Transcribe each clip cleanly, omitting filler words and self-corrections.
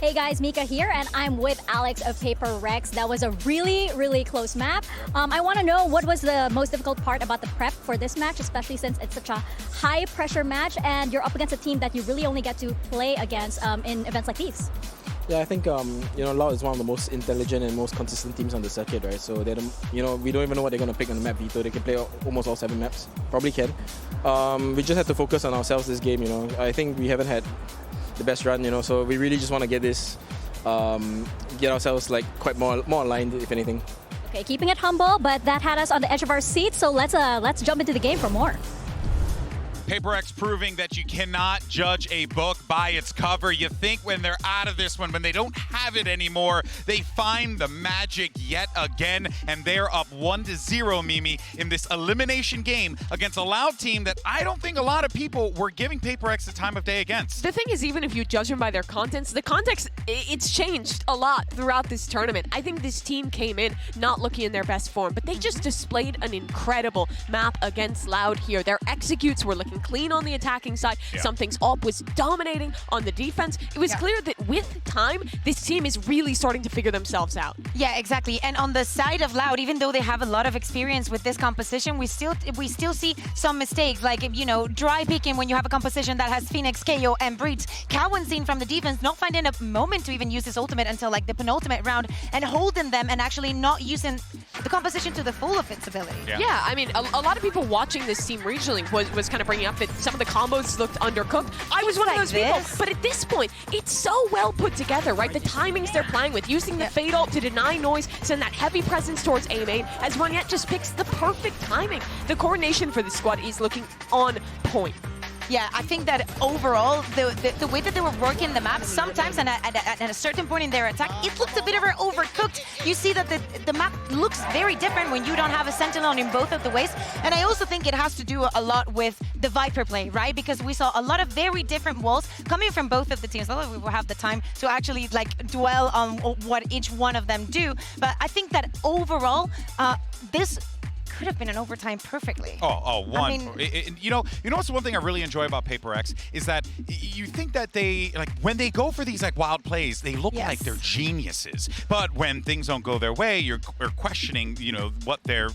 Hey guys, Mika here, and I'm with Alex of HyperX. That was a really, really close map. I want to know what was the most difficult part about the prep for this match, especially since it's such a high pressure match and you're up against a team that you really only get to play against in events like these. Yeah, I think Loud is one of the most intelligent and most consistent teams on the circuit, right? So they don't, we don't even know what they're going to pick on the map Vito. They can play almost all 7 maps, probably can. We just have to focus on ourselves this game. I think we haven't had the best run, so we really just want to get this, get ourselves like quite more aligned, if anything. Okay, keeping it humble, but that had us on the edge of our seats. So let's jump into the game for more. HyperX proving that you cannot judge a book by its cover. You think when they're out of this one, when they don't have it anymore, they find the magic yet again, and they're up 1-0, Mimi, in this elimination game against a Loud team that I don't think a lot of people were giving HyperX the time of day against. The thing is, even if you judge them by their contents, the context, it's changed a lot throughout this tournament. I think this team came in not looking in their best form, but they just displayed an incredible map against Loud here. Their executes were looking clean on the attacking side. Something's up was dominating on the defense. It was clear that with time, this team is really starting to figure themselves out. Yeah, exactly. And on the side of Loud, even though they have a lot of experience with this composition, we still see some mistakes, like dry picking when you have a composition that has Phoenix, KO, and Breach. Cowan seen from the defense not finding a moment to even use his ultimate until like the penultimate round, and holding them and actually not using the composition to the full of its ability. Yeah, I mean, a lot of people watching this team regionally was kind of bringing up that some of the combos looked undercooked. I was one of those people, but at this point, it's so well put together, right? The timings they're playing with, using the Fade ult to deny noise, send that heavy presence towards OMEN, as Wonyet just picks the perfect timing. The coordination for the squad is looking on point. Yeah, I think that overall, the way that they were working the map, sometimes at a certain point in their attack, it looks a bit overcooked. You see that the map looks very different when you don't have a Sentinel in both of the ways. And I also think it has to do a lot with the Viper play, right? Because we saw a lot of very different walls coming from both of the teams. Although we will have the time to actually like dwell on what each one of them do. But I think that overall, this could have been an overtime perfectly. I mean, you know what's the one thing I really enjoy about HyperX is that you think that they, like, when they go for these like wild plays, they look like they're geniuses. But when things don't go their way, you're questioning, what they're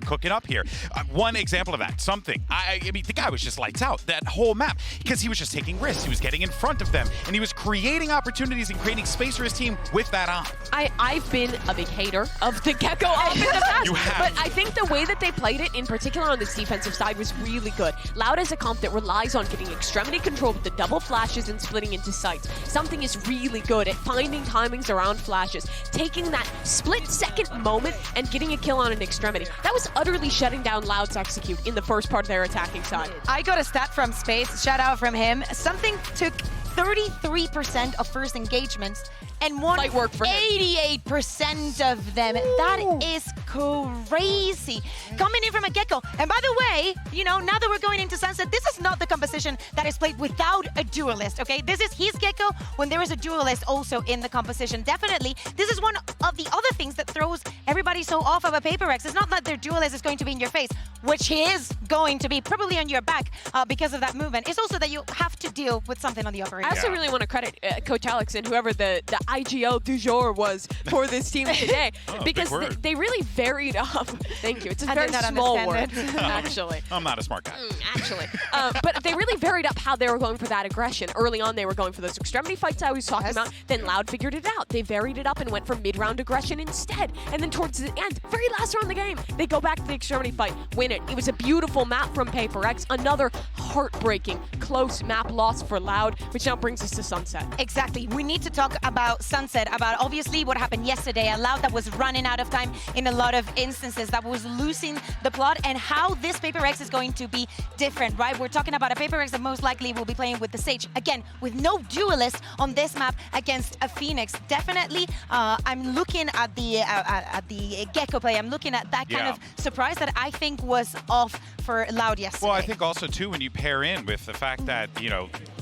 cooking up here. One example of that, I mean, the guy was just lights out that whole map because he was just taking risks. He was getting in front of them, and he was creating opportunities and creating space for his team with that on. I've been a big hater of the Gecko op in the past. You have. But I think the way that they played it, in particular on this defensive side, was really good. Loud as a comp that relies on getting extremity control with the double flashes and splitting into sites. Something is really good at finding timings around flashes, taking that split-second moment and getting a kill on an extremity. That was utterly shutting down Loud's execute in the first part of their attacking side. I got a stat from Space, shout out from him. Something took 33% of first engagements and won 88% of them. That is crazy. Coming in from a Gecko. And by the way, now that we're going into Sunset, this is not the composition that is played without a duelist, okay? This is his Gecko when there is a duelist also in the composition. Definitely, this is one of the other things that throws everybody so off of a HyperX. It's not that their duelist is going to be in your face, which he is going to be, probably on your back because of that movement. It's also that you have to deal with something on the upper end. I also really want to credit Coach Alex and whoever the IGL du jour was for this team today, because they really varied up. Thank you. It's a very small word, actually. I'm not a smart guy. Actually. But they really varied up how they were going for that aggression. Early on, they were going for those extremity fights I was talking about. Then Loud figured it out. They varied it up and went for mid-round aggression instead. And then towards the end, very last round of the game, they go back to the extremity fight, win it. It was a beautiful map from HyperX. Another heartbreaking, close map loss for Loud, which now brings us to Sunset. Exactly. We need to talk about Sunset, about obviously what happened yesterday. A Loud that was running out of time in a lot of instances, that was losing the plot, and how this HyperX is going to be different, right? We're talking about a HyperX that most likely will be playing with the Sage. Again, with no duelist on this map against a Phoenix. Definitely, I'm looking at the Gecko play. I'm looking at that kind of surprise that I think was off for Loud yesterday. Well, I think also, too, when you pair in with the fact that,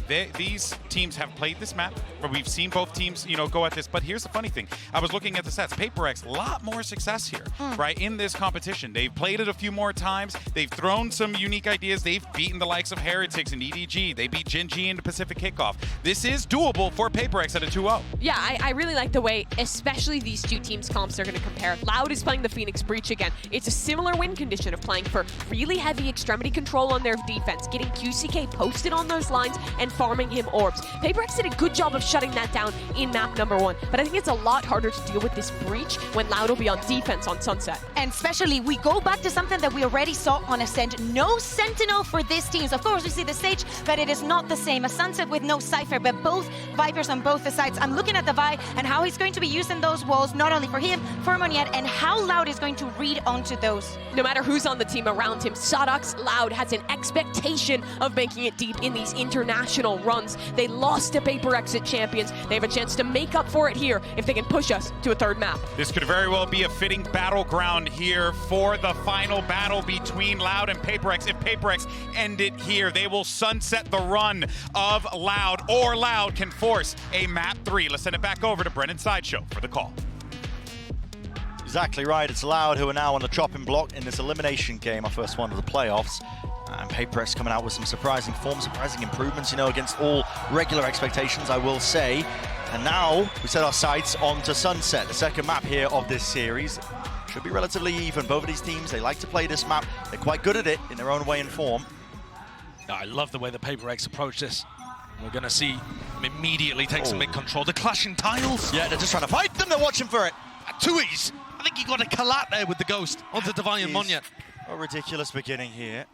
these teams have played this map, but we've seen both teams, go at this. But here's the funny thing. I was looking at the stats. PRX, a lot more success here, right, in this competition. They've played it a few more times. They've thrown some unique ideas. They've beaten the likes of Heretics and EDG. They beat Gen.G in the Pacific Kickoff. This is doable for PRX at a 2-0. Yeah, I really like the way, especially these two teams' comps are going to compare. Loud is playing the Phoenix Breach again. It's a similar win condition of playing for really heavy extremity control on their defense, getting QCK posted on those lines and farming him orbs. PRX did a good job of shutting that down in map number 1, but I think it's a lot harder to deal with this breach when Loud will be on defense on Sunset. And especially, we go back to something that we already saw on Ascent. No Sentinel for this team. So of course, we see the stage, but it is not the same. A Sunset with no Cypher, but both Vipers on both the sides. I'm looking at the Vi and how he's going to be using those walls, not only for him, for Moniette, and how Loud is going to read onto those. No matter who's on the team around him, Sodox Loud has an expectation of making it deep in these international runs. They lost to PRX at Champions. They have a chance to make up for it here if they can push us to a third map. This could very well be a fitting battleground here for the final battle between Loud and PRX. If PRX end it here, they will sunset the run of Loud, or Loud can force a map 3. Let's send it back over to Brennan Sideshow for the call. Exactly right. It's Loud who are now on the chopping block in this elimination game, our first one of the playoffs. And PRX coming out with some surprising form, surprising improvements, against all regular expectations, I will say. And now we set our sights onto Sunset, the second map here of this series. Should be relatively even. Both of these teams, they like to play this map. They're quite good at it in their own way and form. I love the way the PRX approach this. We're going to see them immediately take some mid-control. The clashing tiles. Yeah, they're just trying to fight them. They're watching for it. Tui's. I think he got a collat there with the Ghost onto Divine and Moniette. A ridiculous beginning here.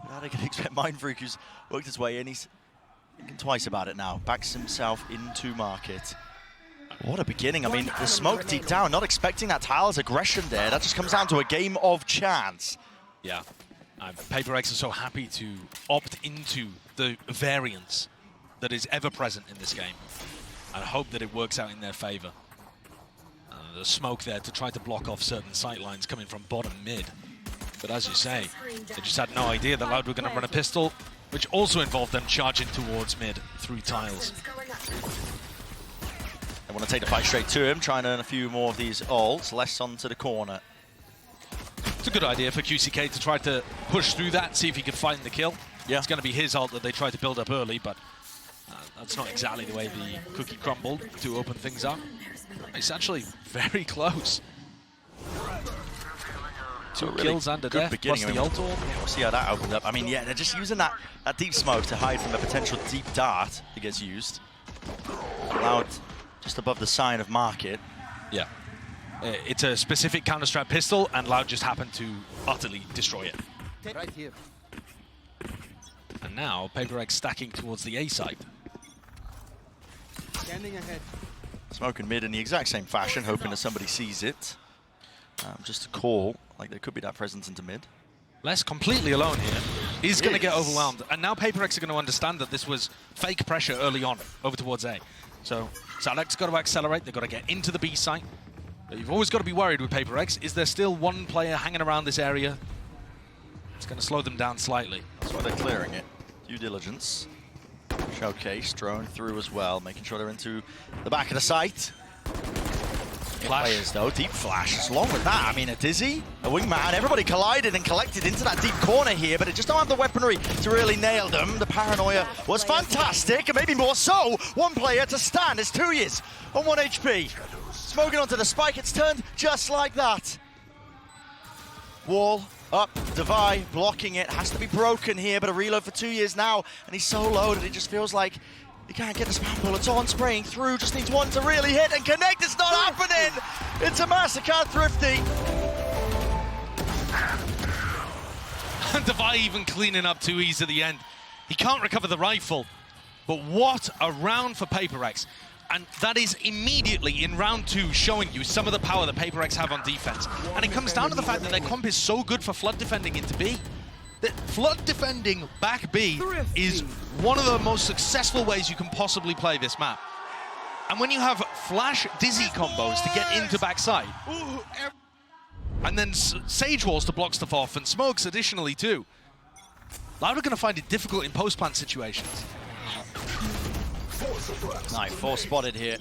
Now they can expect Mindfreak, who's worked his way in. He's thinking twice about it now. Backs himself into Market. What a beginning. I mean, the smoke deep down, not expecting that tile's aggression there. That just comes down to a game of chance. Yeah. PRX are so happy to opt into the variance that is ever present in this game. And hope that it works out in their favor. The smoke there to try to block off certain sight lines coming from bottom mid. But as you say, they just had no idea that Loud were going to run a pistol, which also involved them charging towards mid through tiles. They want to take the fight straight to him, try and earn a few more of these ults, less onto the corner. It's a good idea for QCK to try to push through that, see if he can find the kill. Yeah. It's going to be his ult that they try to build up early, but that's not exactly the way the cookie crumbled to open things up. It's actually very close. Two kills and a death, plus the ult orb. We'll see how that opens up. I mean, yeah, they're just using that deep smoke to hide from a potential deep dart that gets used. Loud just above the sign of Market. Yeah. It's a specific counter-strap pistol, and Loud just happened to utterly destroy it. Right here. And now, PRX stacking towards the A side. Standing ahead. Smoking mid in the exact same fashion, hoping that somebody sees it. Just a call, like there could be that presence into mid. Les completely alone here. He's going to get overwhelmed. And now PRX are going to understand that this was fake pressure early on over towards A. So Salek's got to accelerate. They've got to get into the B site. But you've always got to be worried with PRX. Is there still one player hanging around this area? It's going to slow them down slightly. That's why they're clearing it. Due diligence. Showcase, drone through as well, making sure they're into the back of the site. Flash. Players though, deep flash. As long with that, I mean, a Dizzy, a Wingman, everybody collided and collected into that deep corner here, but it just don't have the weaponry to really nail them. The paranoia was fantastic, and maybe more so. One player to stand. It's 2 years on 1 HP. Smoking onto the spike, it's turned just like that. Wall up, Devi blocking it, has to be broken here, but a reload for 2 years now, and he's so low that it just feels like he can't get the spam bullets on, spraying through, just needs one to really hit and connect. It's not happening! It's a Mastercard Thrifty. And Devi even cleaning up 2Es at the end. He can't recover the rifle, but what a round for PRX. And that is immediately in round 2 showing you some of the power that PRX have on defense. And it comes down to the fact that their comp is so good for flood defending into B. That flood defending back B is one of the most successful ways you can possibly play this map. And when you have flash Dizzy combos to get into backside, and then Sage Walls to block stuff off, and smokes additionally too, Loud are going to find it difficult in post-plant situations. Nice, 4 spotted here.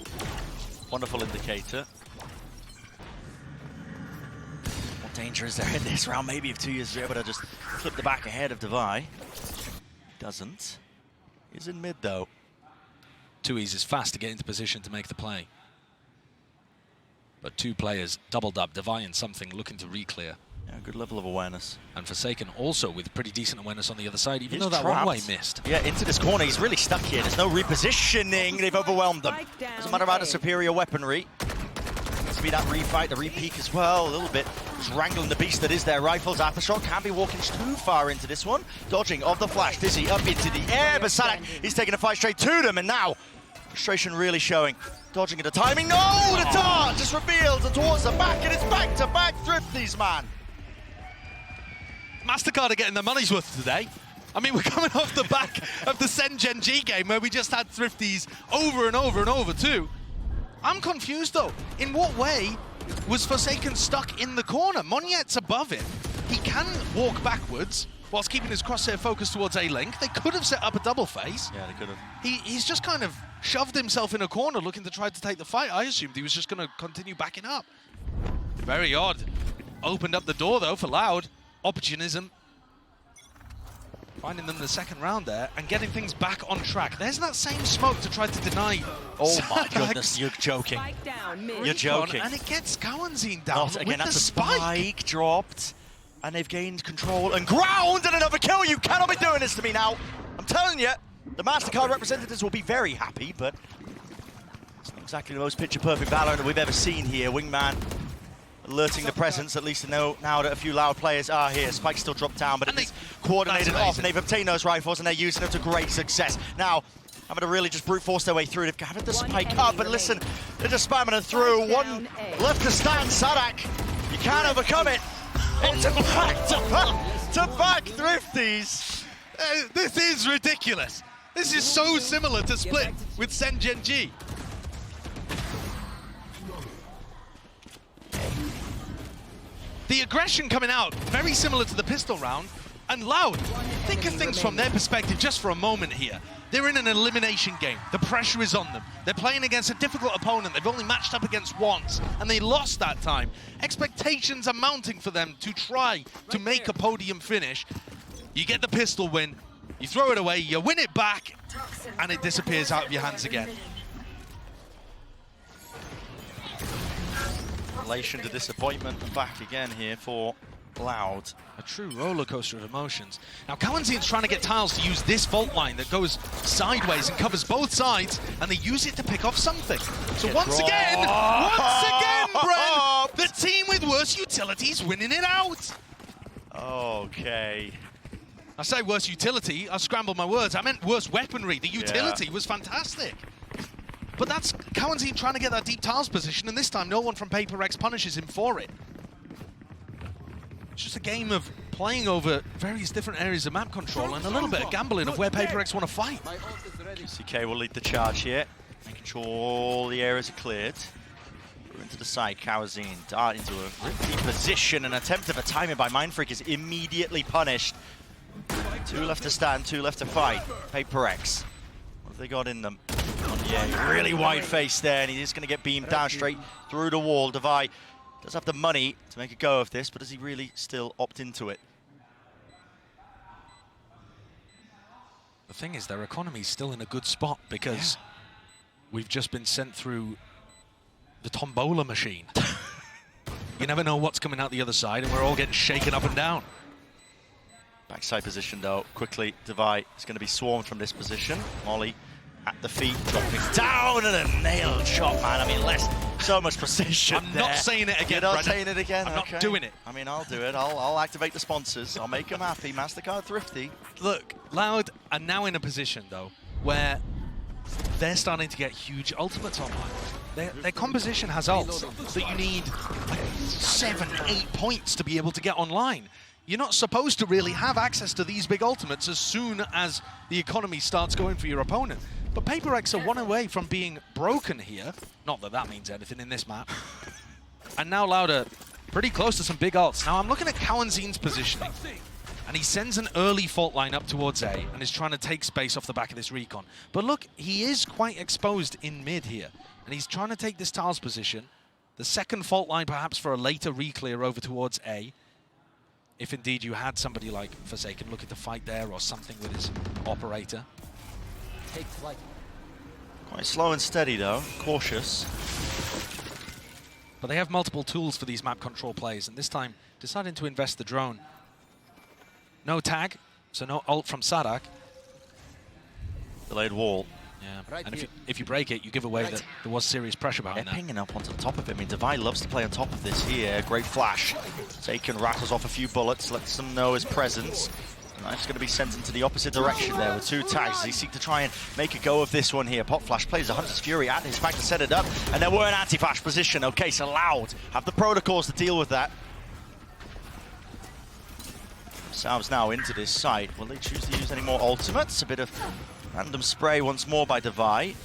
Wonderful indicator. What danger is there in this round? Maybe if 2 years is able to just flip the back ahead of Devi. Doesn't. He's in mid though. 2E's is fast to get into position to make the play. But 2 players doubled up, Devi and Something looking to re-clear. Yeah, good level of awareness. And Forsaken also with pretty decent awareness on the other side, even He's though that trapped. one-way missed. Yeah, into this corner. He's really stuck here. There's no repositioning. They've overwhelmed them. Doesn't matter about the superior weaponry. Needs to be that refight, the re-peek as well. A little bit just wrangling the beast that is their rifles. Aftershock can't be walking too far into this one. Dodging of the flash. Dizzy up into the air, but Sadak, he's taking a fight straight to them, and now frustration really showing. Dodging at the timing. No! The dart just revealed towards the back, and it's back-to-back Thrifties, man. Mastercard are getting their money's worth today. I mean, we're coming off the back of the Gen G game where we just had Thrifties over and over and over too. I'm confused though. In what way was Forsaken stuck in the corner? Monyet's above him. He can walk backwards whilst keeping his crosshair focused towards A-Link. They could have set up a double face. Yeah, they could have. He's just kind of shoved himself in a corner looking to try to take the fight. I assumed he was just going to continue backing up. Very odd. Opened up the door though for Loud. Opportunism. Finding them the second round there and getting things back on track. There's that same smoke to try to deny. Oh my goodness, you're joking. You're joking. And it gets Cowanzine down Again, with that's the a spike. dropped. And they've gained control and ground and another kill. You cannot be doing this to me now. I'm telling you, the Mastercard representatives will be very happy, but it's not exactly the most picture-perfect Valorant that we've ever seen here. Wingman alerting the presence, at least to know now that a few Loud players are here. Spike's still dropped down, but it's coordinated off, and they've obtained those rifles, and they're using them to great success. Now, having to really just brute force their way through. They've gathered the spike up, but listen, they're just spamming it through. One left to stand, Sadak. You can't overcome it. It's back-to-back Thrifties. This is ridiculous. This is so similar to Split with Gen G. The aggression coming out, very similar to the pistol round. And Loud, think of things from their perspective just for a moment here. They're in an elimination game. The pressure is on them. They're playing against a difficult opponent. They've only matched up against once, and they lost that time. Expectations are mounting for them to try to make a podium finish. You get the pistol win, you throw it away, you win it back, and it disappears out of your hands again. Relation to disappointment, back again here for Loud. A true roller coaster of emotions. Now, Cowanzine's trying to get Tiles to use this vault line that goes sideways and covers both sides, and they use it to pick off Something. So once again, Bren, the team with worse utilities winning it out. Okay. I say worse utility, I scrambled my words. I meant worse weaponry. The utility was fantastic. But that's Cowanzine trying to get that deep Tiles position, and this time no one from PRX punishes him for it. It's just a game of playing over various different areas of map control and a little bit of gambling of where PRX want to fight. CK will lead the charge here, making sure all the areas are cleared. We're into the side, Cowanzine dart into a risky position. An attempt of a timing by Mindfreak is immediately punished. 2 left to stand, 2 left to fight. PRX, what have they got in them? Yeah, really wide face there, and he's going to get beamed down straight through the wall. Devi does have the money to make a go of this, but does he really still opt into it? The thing is, their economy's still in a good spot because we've just been sent through the tombola machine. You never know what's coming out the other side, and we're all getting shaken up and down. Backside position, though. Quickly, Devi is going to be swarmed from this position. Molly at the feet, dropping down, and a nailed shot, man. I mean, so much precision. I'm not saying it again, You're not saying it again? I'm not doing it. I mean, I'll do it. I'll activate the sponsors. I'll make them happy. Mastercard Thrifty. Look, Loud are now in a position, though, where they're starting to get huge ultimates online. Their composition has ults that you need like 7, 8 points to be able to get online. You're not supposed to really have access to these big ultimates as soon as the economy starts going for your opponent. But PRX are 1 away from being broken here. Not that that means anything in this map. And now Loud are pretty close to some big ults. Now I'm looking at Cowanzine's positioning. And he sends an early fault line up towards A and is trying to take space off the back of this recon. But look, he is quite exposed in mid here. And he's trying to take this tiles position. The second fault line perhaps for a later re-clear over towards A. If indeed you had somebody like Forsaken looking to fight there or something with his operator. Take flight. Quite slow and steady though, cautious. But they have multiple tools for these map control plays, and this time deciding to invest the drone. No tag, so no ult from Sadak. Delayed wall. Yeah, Right and here. if you break it, you give away that there was serious pressure They're behind that. pinging up onto the top of it. I mean, Divide loves to play on top of this here. Great flash. Taken, rattles off a few bullets, lets them know his presence. Knife's going to be sent into the opposite direction there with 2 tags. They seek to try and make a go of this one here. Pop Flash plays the Hunter's Fury at his back to set it up, and then we're in anti-flash position. Okay, so Loud have the protocols to deal with that. Themselves now into this site. Will they choose to use any more ultimates? A bit of random spray once more by Divide.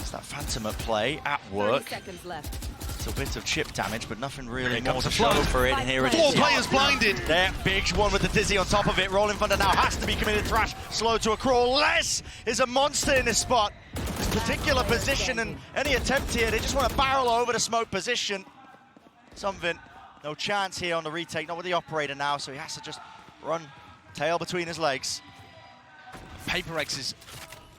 It's that Phantom at play, at work. 30 seconds left. It's a bit of chip damage, but nothing really more comes to the show flood. for it. And here it is. 4 players blinded. There, big one with the Dizzy on top of it. Rolling Thunder now has to be committed. Thrash slow to a crawl. Les is a monster in this spot. This particular position, and any attempt here, they just want to barrel over the smoke position. Something, no chance here on the retake. Not with the operator now, so he has to just run tail between his legs. PaperX's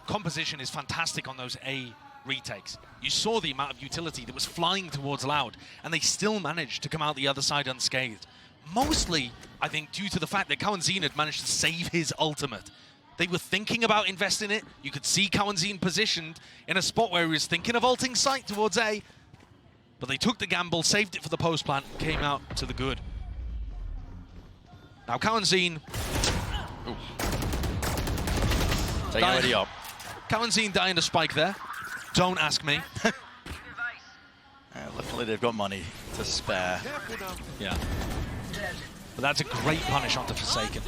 composition is fantastic on those A retakes. You saw the amount of utility that was flying towards Loud, and they still managed to come out the other side unscathed. Mostly, I think, due to the fact that Cowanzine had managed to save his ultimate. They were thinking about investing it. You could see Cowanzine positioned in a spot where he was thinking of ulting sight towards A, but they took the gamble, saved it for the post plant, and came out to the good. Now Cowanzine... Taking already up. Cowanzine dying to spike there. Don't ask me. Luckily, they've got money to spare. Yeah. But that's a great punish onto Forsaken.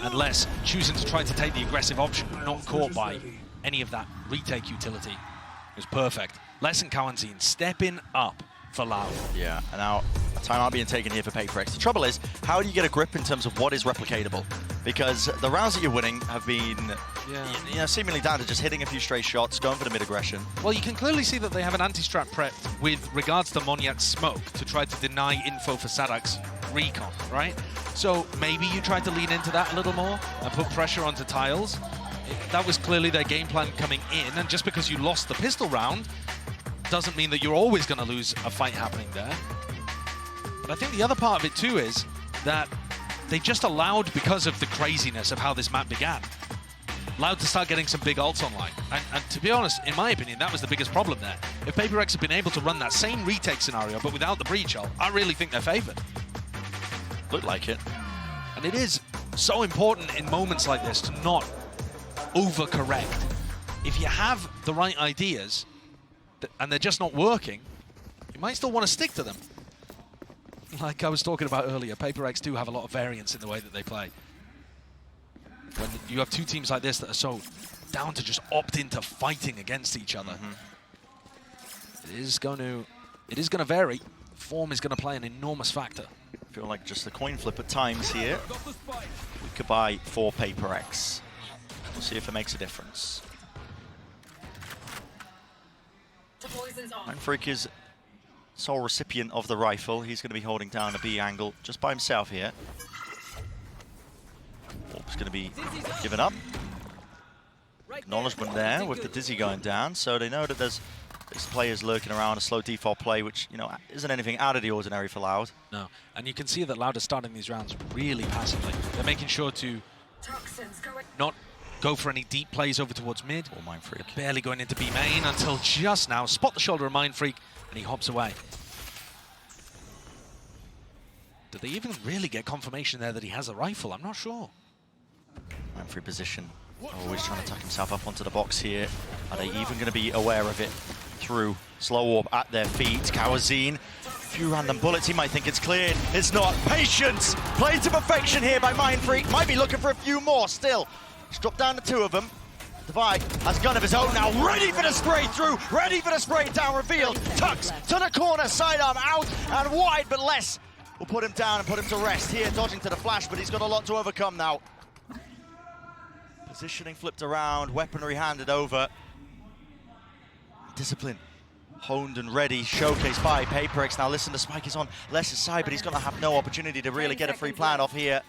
And Les choosing to try to take the aggressive option, not caught by any of that retake utility. It was perfect. Les and Cowanzine stepping up for Loud. Yeah, and now a timeout being taken here for PaperX. The trouble is, how do you get a grip in terms of what is replicatable? Because the rounds that you're winning have been you know, seemingly down to just hitting a few stray shots, going for the mid-aggression. Well, you can clearly see that they have an anti-strat prep with regards to Monyat's smoke to try to deny info for Sadak's recon, right? So maybe you try to lean into that a little more and put pressure onto tiles. That was clearly their game plan coming in, and just because you lost the pistol round doesn't mean that you're always going to lose a fight happening there. But I think the other part of it too is that they just allowed, because of the craziness of how this map began, allowed to start getting some big ults online. And to be honest, in my opinion, that was the biggest problem there. If PaperX had been able to run that same retake scenario, but without the breach ult, I really think they're favored. Looked like it. And it is so important in moments like this to not overcorrect. If you have the right ideas, and they're just not working, you might still want to stick to them. Like I was talking about earlier, PaperX do have a lot of variance in the way that they play. When you have two teams like this that are so down to just opt into fighting against each other, it is going to vary. Form is going to play an enormous factor. I feel like just a coin flip at times here. We could buy for PaperX. We'll see if it makes a difference. Freak is sole recipient of the rifle. He's going to be holding down a B angle just by himself here. Orb's going to be given up. Acknowledgement there with the Dizzy going down, so they know that there's players lurking around, a slow default play, which, you know, isn't anything out of the ordinary for Loud. No, and you can see that Loud is starting these rounds really passively. They're making sure to not go for any deep plays over towards mid. Or Mind Freak. They're barely going into B main until just now. Spot the shoulder of Mind Freak, and he hops away. Did they even really get confirmation there that he has a rifle? I'm not sure. Mind Freak position. Always trying to tuck himself up onto the box here. Are they even going to be aware of it through Slow Orb at their feet? Cowanzine, a few random bullets. He might think it's cleared. It's not. Patience! Played to perfection here by Mind Freak. Might be looking for a few more still. He's dropped down to 2 of them. Divide has gun of his own now, ready for the spray through, ready for the spray down reveal. Tucks to the corner, sidearm out and wide, but less will put him down and put him to rest here, dodging to the flash, but he's got a lot to overcome now. Positioning flipped around, weaponry handed over. Discipline honed and ready, showcased by PRX. Now listen, the spike is on Les's side, but he's going to have no opportunity to really get a free plan off here.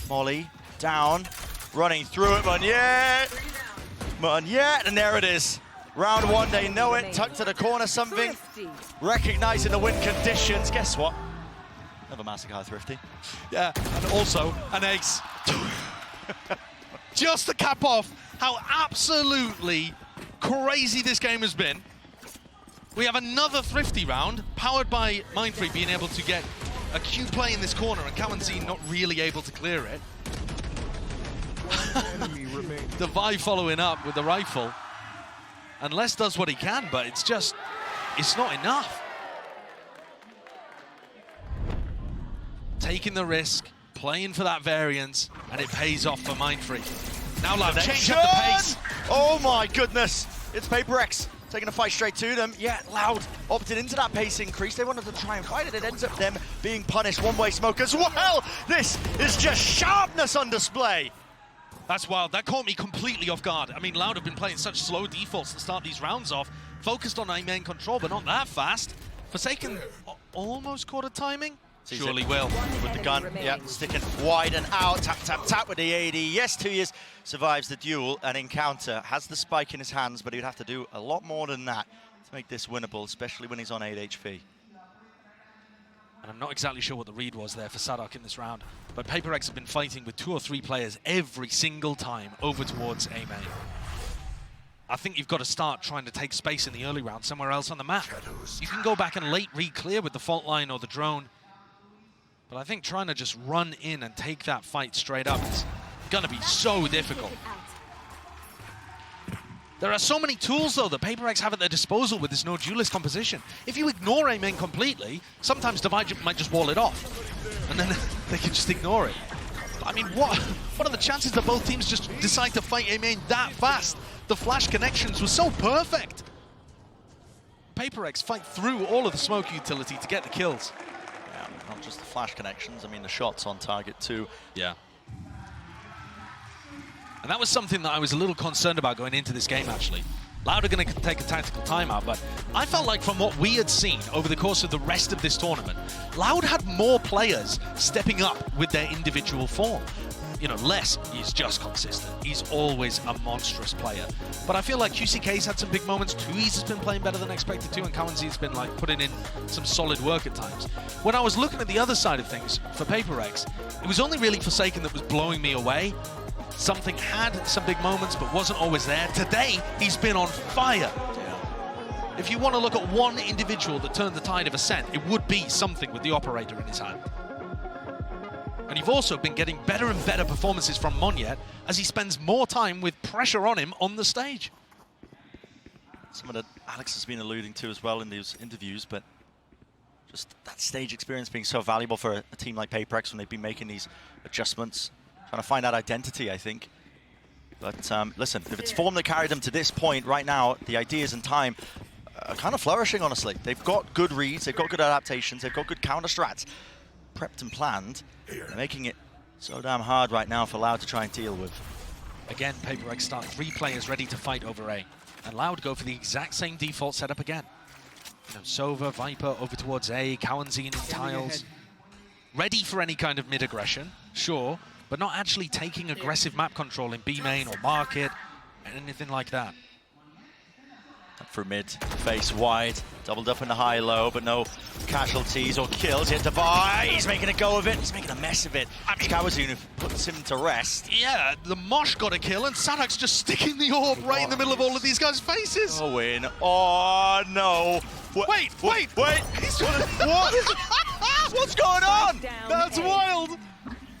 Molly down, running through it, Monier, and there it is. Round one, they know it, tucked to the corner, something, recognizing the win conditions. Guess what? Another Mastercard Thrifty. Yeah, and also an ace. Just to cap off how absolutely crazy this game has been, we have another Thrifty round, powered by Mindfree being able to get a Q play in this corner and Kawanzi not really able to clear it. The Vive following up with the rifle. And Les does what he can, but it's not enough. Taking the risk, playing for that variance, and it pays off for Mindfree. Now Loud, change up the pace. Oh my goodness, it's PRX taking a fight straight to them. Yeah, Loud opted into that pace increase. They wanted to try and fight it. It ends up them being punished. One-way smoke as well. This is just sharpness on display. That's wild. That caught me completely off guard. I mean, Loud have been playing such slow defaults to start these rounds off, focused on main control, but not that fast. Forsaken almost caught a timing. Surely will. With the gun, yeah, sticking wide and out. Tap, tap, tap with the AD. Yes, 2 years survives the duel and encounter. Has the spike in his hands, but he'd have to do a lot more than that to make this winnable, especially when he's on 8 HP. And I'm not exactly sure what the read was there for Sadak in this round, but PRX have been fighting with 2 or 3 players every single time over towards A main. I think you've got to start trying to take space in the early round somewhere else on the map. You can go back and late re-clear with the fault line or the drone, but I think trying to just run in and take that fight straight up is going to be so difficult. There are so many tools, though, that PRX have at their disposal with this no duelist composition. If you ignore A main completely, sometimes Divide might just wall it off, and then they can just ignore it. I mean, what are the chances that both teams just decide to fight A main that fast? The flash connections were so perfect. PRX fight through all of the smoke utility to get the kills. Yeah, not just the flash connections, I mean the shots on target too. Yeah. And that was something that I was a little concerned about going into this game, actually. Loud are going to take a tactical timeout, but I felt like from what we had seen over the course of the rest of this tournament, Loud had more players stepping up with their individual form. You know, Les is just consistent. He's always a monstrous player. But I feel like QCK's had some big moments. Tui's has been playing better than expected too, and Kawanzi's been like putting in some solid work at times. When I was looking at the other side of things for PRX, it was only really Forsaken that was blowing me away. Something had some big moments, but wasn't always there. Today, he's been on fire. If you want to look at one individual that turned the tide of ascent, it would be something with the operator in his hand. And you've also been getting better and better performances from Monier as he spends more time with pressure on him on the stage. Something that Alex has been alluding to as well in these interviews, but just that stage experience being so valuable for a team like PRX when they've been making these adjustments, trying to find that identity, I think. But listen, if it's form that carried them to this point right now, the ideas and time are kind of flourishing, honestly. They've got good reads, they've got good adaptations, they've got good counter strats prepped and planned. They're making it so damn hard right now for Loud to try and deal with. Again, PRX start 3 players ready to fight over A. And Loud go for the exact same default setup again. You know, Sova, Viper over towards A, Kawanzi in tiles. Ready for any kind of mid-aggression, sure, but not actually taking aggressive map control in B main or market, anything like that. For mid, face wide, doubled up in the high-low, but no casualties or kills. Hit Divide, he's making a go of it, he's making a mess of it. I mean, Kawazuna puts him to rest. Yeah, the Mosh got a kill, and Sadak's just sticking the orb right in the middle of all of these guys' faces. Oh, win. Oh, no. Wait! He's doing it. What? What's going on? That's wild.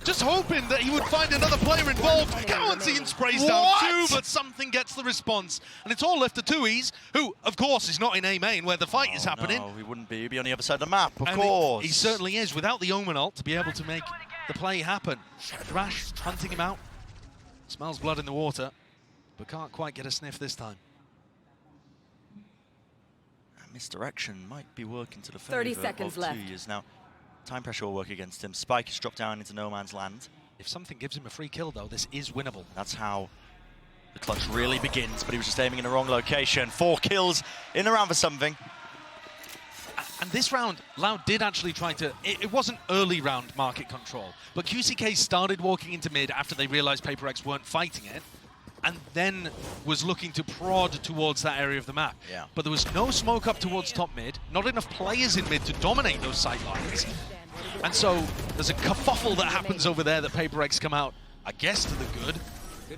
Just hoping that he would find another player involved. Kawanzi sprays down 2, but something gets the response. And it's all left to Tui's, who, of course, is not in A main where the fight is happening. No, he wouldn't be. He'd be on the other side of the map, of course. He certainly is, without the Omen ult to be able to make the play happen. Thrash hunting him out. Smells blood in the water, but can't quite get a sniff this time. Misdirection might be working to the favor of 2 years now. Time pressure will work against him. Spike is dropped down into no man's land. If something gives him a free kill, though, this is winnable. That's how the clutch really begins, but he was just aiming in the wrong location. 4 kills in the round for something. And this round, Loud did actually try to... It wasn't early round market control, but QCK started walking into mid after they realized PRX weren't fighting it, and then was looking to prod towards that area of the map. Yeah. But there was no smoke up towards top mid, not enough players in mid to dominate those sight lines. And so there's a kerfuffle that happens over there that PRX come out, I guess, to the good.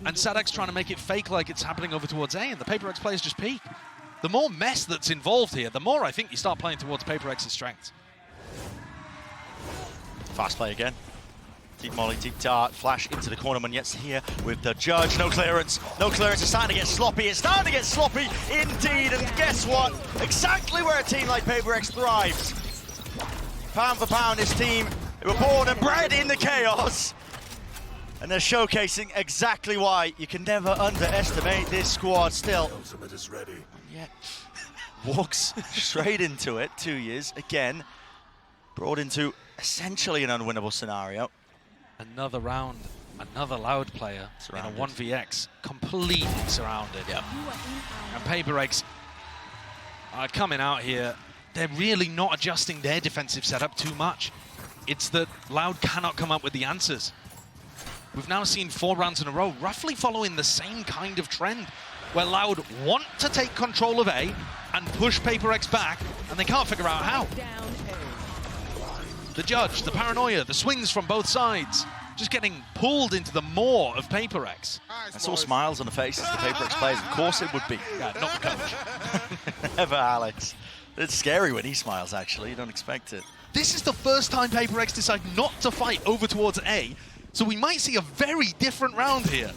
And Sadak's trying to make it fake like it's happening over towards A, and the PRX players just peek. The more mess that's involved here, the more I think you start playing towards PRX's strengths. Fast play again. Deep molly, deep dart, flash into the corner. Munyet's here with the judge. No clearance. No clearance. It's starting to get sloppy. It's starting to get sloppy indeed. And guess what? Exactly where a team like PRX thrives. Pound for pound, this team, they were born and bred in the chaos. And they're showcasing exactly why you can never underestimate this squad still. Yeah. Walks straight into it. 2 years again. Brought into essentially an unwinnable scenario. Another round, another Loud player Surrounded. in a 1vx, completely surrounded. Yep. And PRX are coming out here. They're really not adjusting their defensive setup too much. It's that Loud cannot come up with the answers. We've now seen 4 rounds in a row, roughly following the same kind of trend, where Loud want to take control of A and push PRX back, and they can't figure out how. The judge, the paranoia, the swings from both sides, just getting pulled into the maw of PRX. I saw smiles on the faces of the PRX players. Of course it would be. Yeah, not the coach. Never Alex. It's scary when he smiles, actually. You don't expect it. This is the first time PRX decide not to fight over towards A, so we might see a very different round here.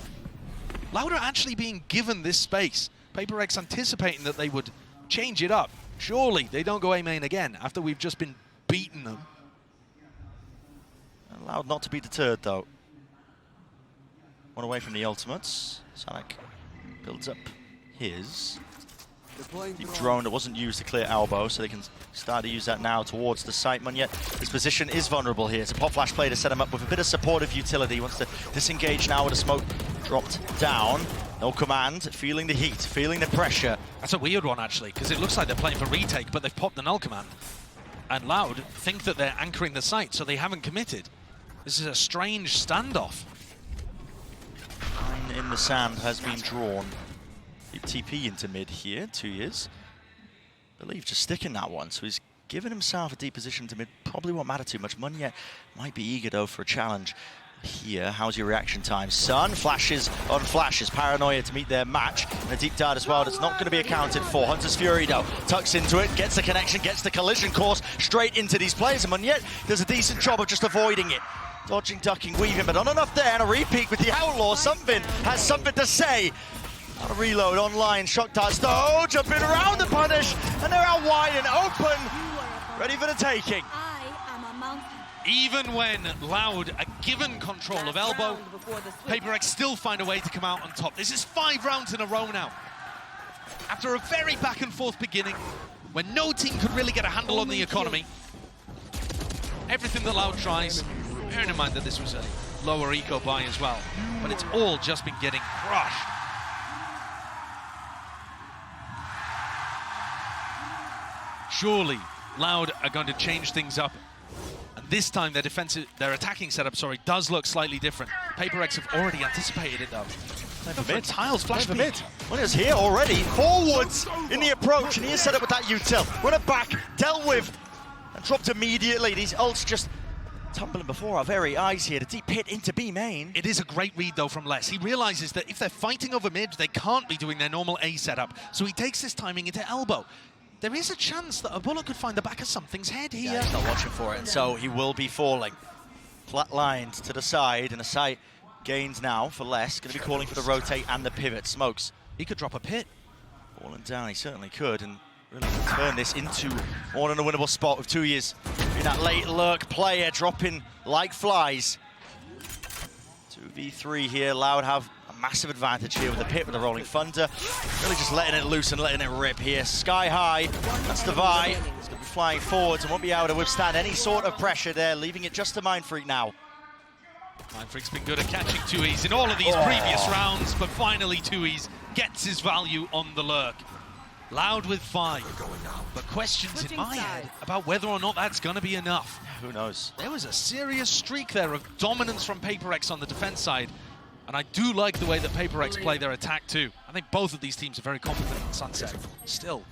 Loud are actually being given this space. PRX anticipating that they would change it up. Surely they don't go A main again after we've just been beating them. Allowed not to be deterred, though. One away from the ultimates. Sanak builds up his. Deep drone that wasn't used to clear elbow, so they can start to use that now towards the site. Munyet, his position is vulnerable here. It's a pop flash play to set him up with a bit of supportive utility. He wants to disengage now with a smoke dropped down. No command, feeling the heat, feeling the pressure. That's a weird one, actually, because it looks like they're playing for retake, but they've popped the null command. And Loud think that they're anchoring the site, so they haven't committed. This is a strange standoff. Line in the sand has been drawn. Deep TP into mid here, 2 years. I believe just sticking that one, so he's given himself a deep position to mid. Probably won't matter too much. Munyet might be eager though for a challenge here. How's your reaction time? Sun flashes on flashes. Paranoia to meet their match. And a deep dart as well that's not going to be accounted for. Hunter's Fury though tucks into it, gets the connection, gets the collision course straight into these players. And Munyet does a decent job of just avoiding it. Dodging, ducking, weaving, but not enough there. And a repeat with the Outlaw. Something has something to say. On a reload online, shock darts though, jumping around the punish, and they're out wide and open, ready for the taking. Even when Loud are given control of elbow, PRX still find a way to come out on top. This is 5 rounds in a row now. After a very back and forth beginning, when no team could really get a handle on the economy, everything that Loud tries, bearing in mind that this was a lower eco buy as well, but it's all just been getting crushed. Surely Loud are going to change things up. And this time their attacking setup, does look slightly different. PRX have already anticipated it though. Tiles, flash mid. Munyet's here already, forwards in the approach, and he is set up with that util. Run it back, dealt with, and dropped immediately. These ults just tumbling before our very eyes here. The deep hit into B main. It is a great read though from Les. He realizes that if they're fighting over mid, they can't be doing their normal A setup. So he takes this timing into elbow. There is a chance that a bullet could find the back of something's head here. Yeah, he's not watching for it, and so he will be falling. Flatlined to the side, and the site gains now for less. Going to be calling for the rotate and the pivot. Smokes. He could drop a pit. Falling down, he certainly could, and really turn this into more than a winnable spot with 2 years. In that late lurk player dropping like flies. 2v3 here. Loud have a massive advantage here with the pit with the Rolling Thunder. Really just letting it loose and letting it rip here. Sky high. That's the Vi. It's going to be flying forwards and won't be able to withstand any sort of pressure there, leaving it just to Mindfreak now. Mindfreak's been good at catching 2Es in all of these previous rounds, but finally 2Es gets his value on the lurk. Loud with 5, but questions in my head about whether or not that's going to be enough. Who knows? There was a serious streak there of dominance from PRX on the defense side, and I do like the way that PRX play their attack too. I think both of these teams are very confident in Sunset. Still,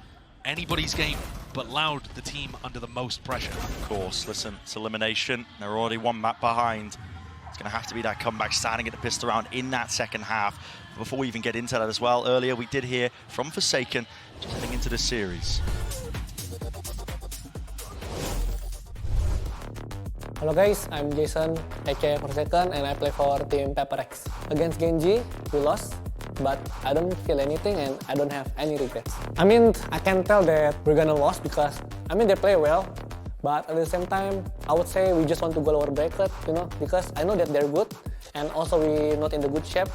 anybody's game, but Loud, the team under the most pressure. Of course, listen, it's elimination. They're already one map behind. It's going to have to be that comeback, starting at the pistol round in that second half. Before we even get into that as well, earlier we did hear from Forsaken, just heading into the series. Hello guys, I'm Jason, aka Forsaken, and I play for team PRX. Against Genji, we lost, but I don't feel anything and I don't have any regrets. I mean, I can tell that we're gonna lose because, they play well, but at the same time, I would say we just want to go lower bracket, because I know that they're good, and also we're not in the good shape.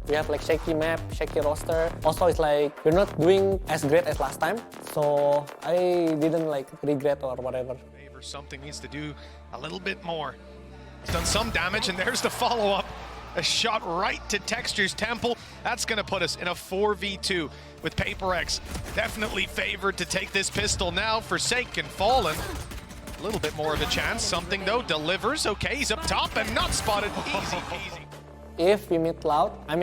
We have shaky map, shaky roster. Also, it's we're not doing as great as last time, so I didn't regret or whatever. Something needs to do a little bit more. He's done some damage, and there's the follow-up. A shot right to Texture's temple. That's going to put us in a 4v2 with PRX. Definitely favored to take this pistol now. Forsaken fallen. A little bit more of a chance. Something, though, delivers. Okay, he's up top and not spotted. Easy peasy. If we meet Loud, I'm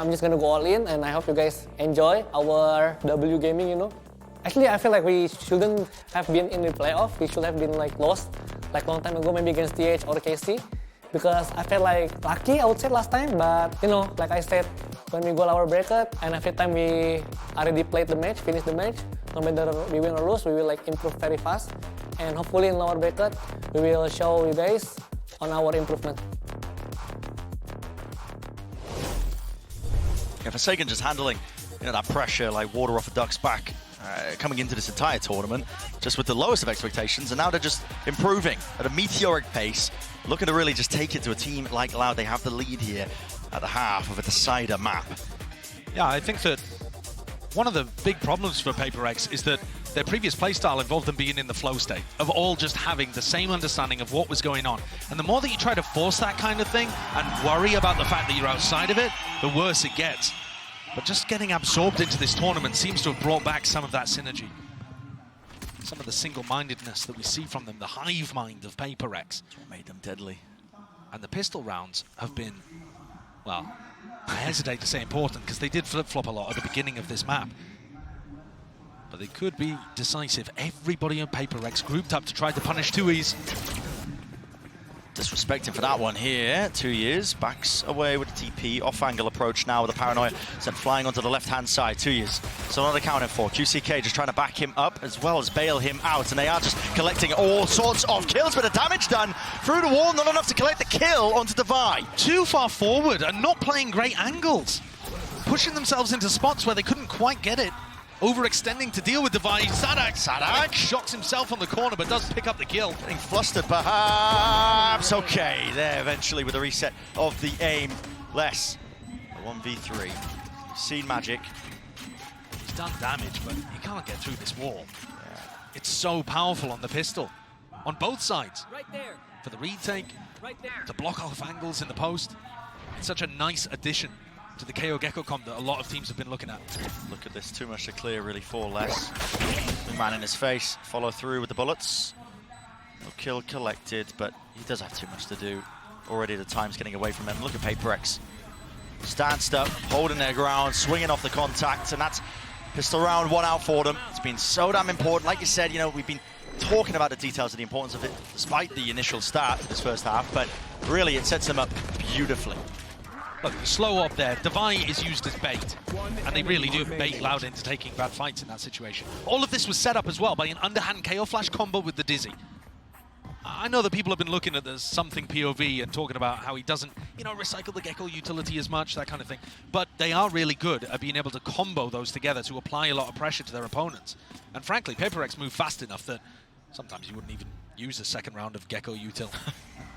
just going to go all in, and I hope you guys enjoy our W gaming, Actually, I feel like we shouldn't have been in the playoff. We should have been lost long time ago, maybe against TH or KC. Because I felt lucky, I would say, last time. But, like I said, when we go lower bracket, and every time we already played the match, finished the match, no matter we win or lose, we will improve very fast. And hopefully in lower bracket, we will show you guys on our improvement. Yeah, Forsaken just handling that pressure like water off a duck's back. Coming into this entire tournament, just with the lowest of expectations, and now they're just improving at a meteoric pace, looking to really just take it to a team like Loud. They have the lead here at the half of a decider map. Yeah, I think that one of the big problems for PRX is that their previous playstyle involved them being in the flow state, of all just having the same understanding of what was going on. And the more that you try to force that kind of thing and worry about the fact that you're outside of it, the worse it gets. But just getting absorbed into this tournament seems to have brought back some of that synergy. Some of the single-mindedness that we see from them, the hive mind of PRX. That's what made them deadly. And the pistol rounds have been, well, I hesitate to say important because they did flip-flop a lot at the beginning of this map. But they could be decisive. Everybody on PRX grouped up to try to punish 2Es. Disrespecting for that one here. 2 years, backs away with the TP, off-angle approach now with the Paranoia, sent flying onto the left-hand side. 2 years, so not accounted for. QCK just trying to back him up as well as bail him out, and they are just collecting all sorts of kills, but the damage done through the wall, not enough to collect the kill onto Divide. Too far forward and not playing great angles. Pushing themselves into spots where they couldn't quite get it. Overextending to deal with Divide. Sadak shocks himself on the corner, but does pick up the kill. Getting flustered, perhaps. Okay, there eventually with a reset of the aim. Less. A 1v3. You've seen Magic. He's done damage, but he can't get through this wall. Yeah. It's so powerful on the pistol. On both sides. Right there. For the retake. Right there. To block off angles in the post. It's such a nice addition to the KO Gecko comp that a lot of teams have been looking at. Look at this, too much to clear, really, 4 less. Big man in his face, follow through with the bullets. No kill collected, but he does have too much to do. Already the time's getting away from him. Look at PRX. Stanced up, holding their ground, swinging off the contact, and that's pistol round 1 out for them. It's been so damn important. Like you said, we've been talking about the details of the importance of it, despite the initial start of this first half, but really it sets them up beautifully. Look, slow up there. Divide is used as bait, and they really do bait Loud into taking bad fights in that situation. All of this was set up as well by an underhand KO flash combo with the Dizzy. I know that people have been looking at the something POV and talking about how he doesn't, recycle the Gecko utility as much, that kind of thing. But they are really good at being able to combo those together to apply a lot of pressure to their opponents. And frankly, PRX move fast enough that sometimes you wouldn't even use a second round of Gecko util.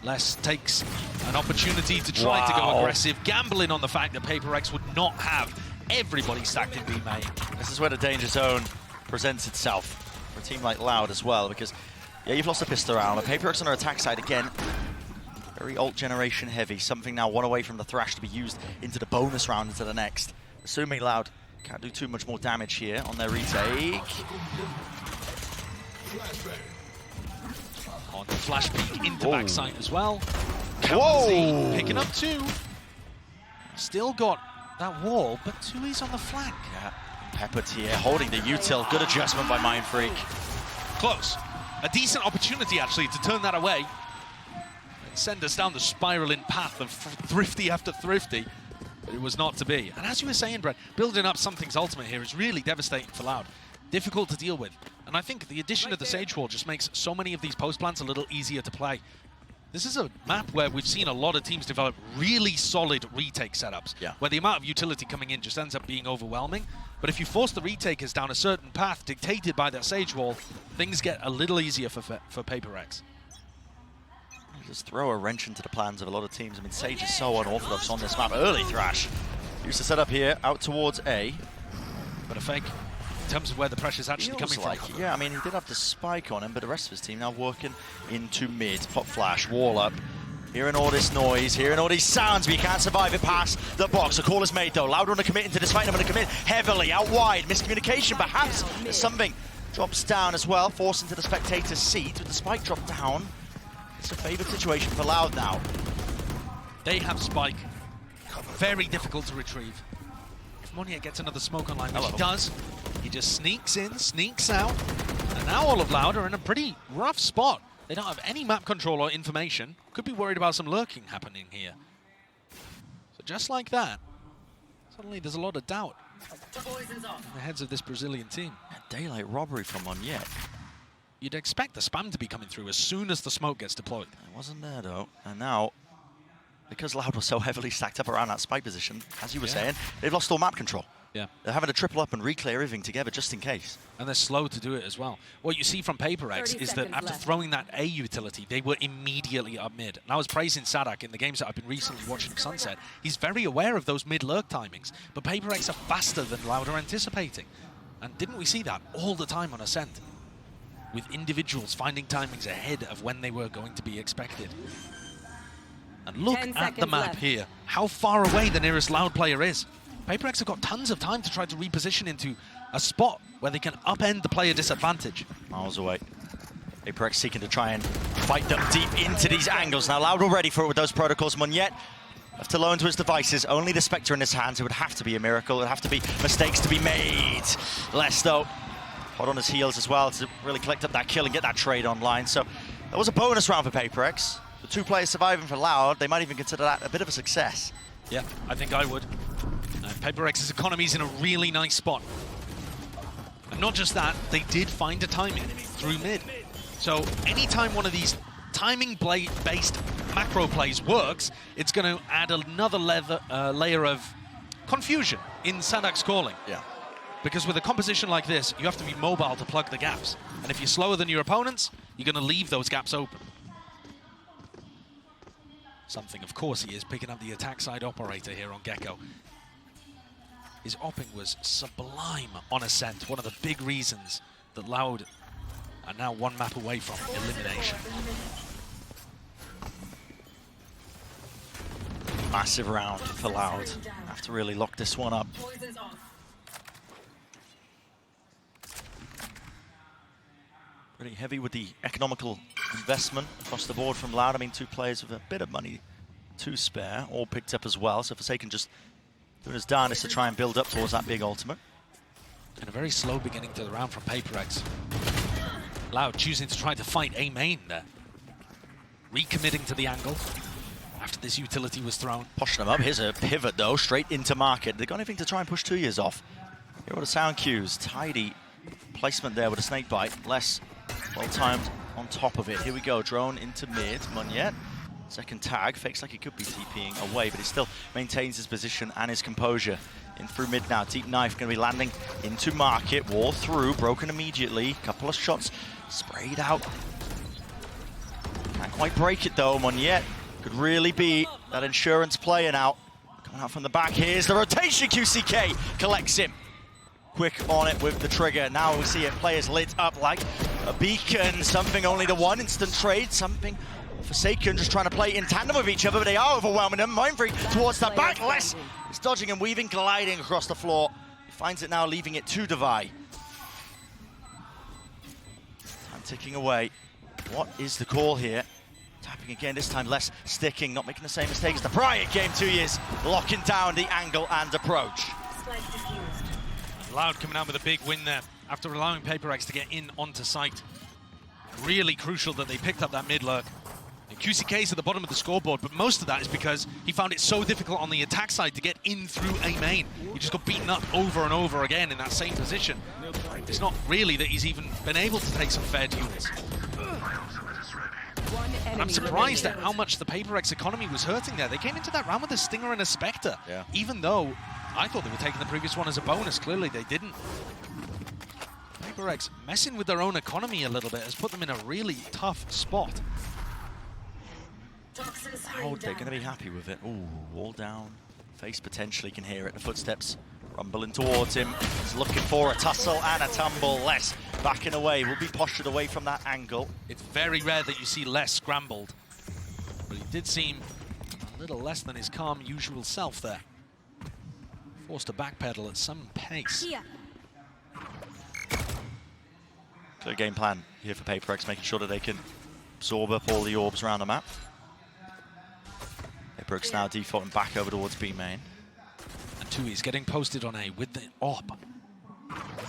Les takes an opportunity to try to go aggressive, gambling on the fact that PRX would not have everybody stacked in B main. This is where the danger zone presents itself. for a team like Loud as well, because, yeah, you've lost a pistol round. And PRX on our attack side again. Very ult generation heavy. Something now one away from the Thrash to be used into the bonus round into the next. Assuming Loud can't do too much more damage here on their retake. On the flash peek into backside as well. Whoa! Picking up 2. Still got that wall, but 2 is on the flank. Yeah, Peppered here, holding the util. Good adjustment by Mindfreak. Close. A decent opportunity, actually, to turn that away. And send us down the spiraling path of Thrifty after Thrifty. But it was not to be. And as you were saying, Brett, building up something's ultimate here is really devastating for Loud. Difficult to deal with. And I think the addition of the Sage Wall just makes so many of these post plants a little easier to play. This is a map where we've seen a lot of teams develop really solid retake setups, where the amount of utility coming in just ends up being overwhelming. But if you force the retakers down a certain path dictated by that Sage Wall, things get a little easier for PRX. Just throw a wrench into the plans of a lot of teams. I mean, Sage is so unorthodox on this map. Early Thrash. Used to set up here, out towards A. But a fake in terms of where the pressure's actually coming from. Yeah, I mean, he did have the spike on him, but the rest of his team now working into mid. Pop flash, wall up. Hearing all this noise, hearing all these sounds, but you can't survive it past the box. A call is made, though. Loud want to commit into this fight. I'm going to commit heavily, out wide. Miscommunication, perhaps. Something drops down as well, forced into the spectator seat with the spike drop down. It's a favored situation for Loud now. They have spike. Very difficult to retrieve. If Monnier gets another smoke online, which he does, he just sneaks in, sneaks out, and now all of Loud are in a pretty rough spot. They don't have any map control or information. Could be worried about some lurking happening here. So just like that, suddenly there's a lot of doubt in the heads of this Brazilian team. A daylight robbery from Monnier. You'd expect the spam to be coming through as soon as the smoke gets deployed. It wasn't there, though. And now, because Loud was so heavily stacked up around that spike position, as you were saying, they've lost all map control. Yeah. They're having to triple up and re-clear everything together just in case. And they're slow to do it as well. What you see from PRX is that after throwing that A utility, they were immediately up mid. And I was praising Sadak in the games that I've been recently watching Sunset. He's very aware of those mid lurk timings, but PRX are faster than Loud are anticipating. And didn't we see that all the time on Ascent? With individuals finding timings ahead of when they were going to be expected. And look at the map here, how far away the nearest Loud player is. PRX have got tons of time to try to reposition into a spot where they can upend the player disadvantage. Miles away. PRX seeking to try and fight them deep into these angles. Now Loud already for it with those protocols. Moniet left alone to his devices. Only the Spectre in his hands. It would have to be a miracle. It would have to be mistakes to be made. Less though. Hot on his heels as well to really collect up that kill and get that trade online. So that was a bonus round for PRX. The 2 players surviving for Loud, they might even consider that a bit of a success. Yeah, I think I would. PRX's economy is in a really nice spot. And not just that, they did find a timing through mid. So anytime one of these timing-based macro plays works, it's going to add another layer of confusion in Sadak's calling. Yeah. Because with a composition like this, you have to be mobile to plug the gaps. And if you're slower than your opponents, you're going to leave those gaps open. Something, of course, he is picking up the attack side operator here on Gecko. His opping was sublime on Ascent, one of the big reasons that Loud are now 1 map away from elimination. Massive round for Loud. Have to really lock this one up. Pretty heavy with the economical investment across the board from Loud. I mean, 2 players with a bit of money to spare, all picked up as well. So Forsaken just doing his darnest to try and build up towards that big ultimate. And a very slow beginning to the round from PRX. Loud choosing to try to fight a main there. Recommitting to the angle after this utility was thrown. Pushing them up. Here's a pivot, though, straight into market. They got anything to try and push 2 years off. Here are the sound cues. Tidy placement there with a snake bite. Less well-timed on top of it. Here we go. Drone into mid. Moniet. Second tag. Fakes like he could be TPing away, but he still maintains his position and his composure. In through mid now. Deep knife going to be landing into market. Wall through. Broken immediately. Couple of shots sprayed out. Can't quite break it, though. Moniet could really be that insurance player now. Coming out from the back. Here's the rotation. QCK collects him. quick on it with the trigger. Now we see it, players lit up like a beacon. Something only to one, instant trade. Something Forsaken just trying to play in tandem with each other, but they are overwhelming them. Mindfreak towards the back. Less is dodging and weaving, gliding across the floor. He finds it now, leaving it to Devi. Time ticking away. What is the call here? Tapping again, this time less sticking, not making the same mistake as the prior game 2 years. Locking down the angle and approach. Loud coming out with a big win there after allowing PRX to get in onto site. Really crucial that they picked up that mid lurk. And QCK's at the bottom of the scoreboard, but most of that is because he found it so difficult on the attack side to get in through a main. He just got beaten up over and over again in that same position. It's not really that he's even been able to take some fair duels. I'm surprised at how much the PRX economy was hurting there. They came into that round with a Stinger and a Spectre, even though I thought they were taking the previous one as a bonus. Clearly they didn't. PRX messing with their own economy a little bit has put them in a really tough spot. Oh, they're going to be happy with it. Ooh, wall down. Face potentially can hear it. The footsteps rumbling towards him. He's looking for a tussle and a tumble. Less backing away. Will be postured away from that angle. It's very rare that you see Less scrambled, but he did seem a little less than his calm usual self there. Forced to backpedal at some pace. Clear game plan here for PRX, making sure that they can absorb up all the orbs around the map. PRX now defaulting back over towards B main. And Tui's getting posted on A with the AWP.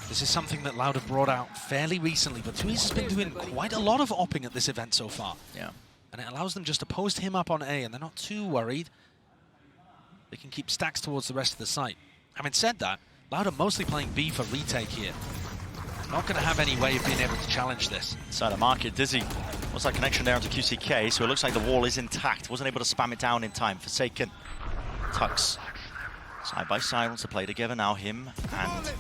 This is something that Loud have brought out fairly recently, but Tui's has been doing quite a lot of AWPing at this event so far. Yeah. And it allows them just to post him up on A, and they're not too worried. They can keep stacks towards the rest of the site. Having said that, Loud are mostly playing B for retake here. Not going to have any way of being able to challenge this. Inside the market, Dizzy. What's that connection there onto QCK? So it looks like the wall is intact. Wasn't able to spam it down in time. Forsaken. Tux. Side by side, wants to play together now. Him and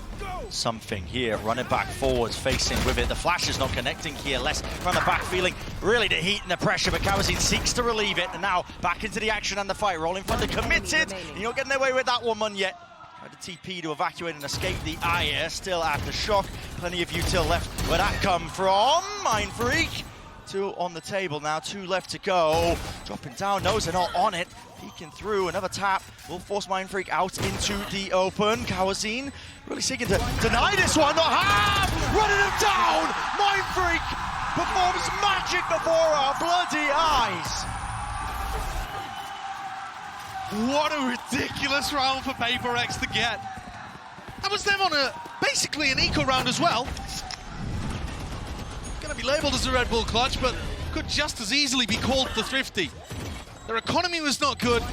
something here. Running back forwards, facing with it. The flash is not connecting here. Less from the back, feeling really the heat and the pressure. But Kawazin seeks to relieve it. And now back into the action and the fight. Rolling from the committed. You're not getting away with that one, Mun, yet. Tried to TP to evacuate and escape the ire. Still after shock. Plenty of util left. Where that come from? Mindfreak. 2 on the table now. 2 left to go. Dropping down. Knows they're not on it. Peeking through. Another tap. Will force Mindfreak out into the open. Kawazin really seeking to deny this one. Not half. Running him down. Mindfreak performs magic before our bloody eyes. What a ridiculous round for PRX to get. That was them on basically an eco round as well. Gonna be labeled as a Red Bull clutch, but could just as easily be called the Thrifty. Their economy was not good.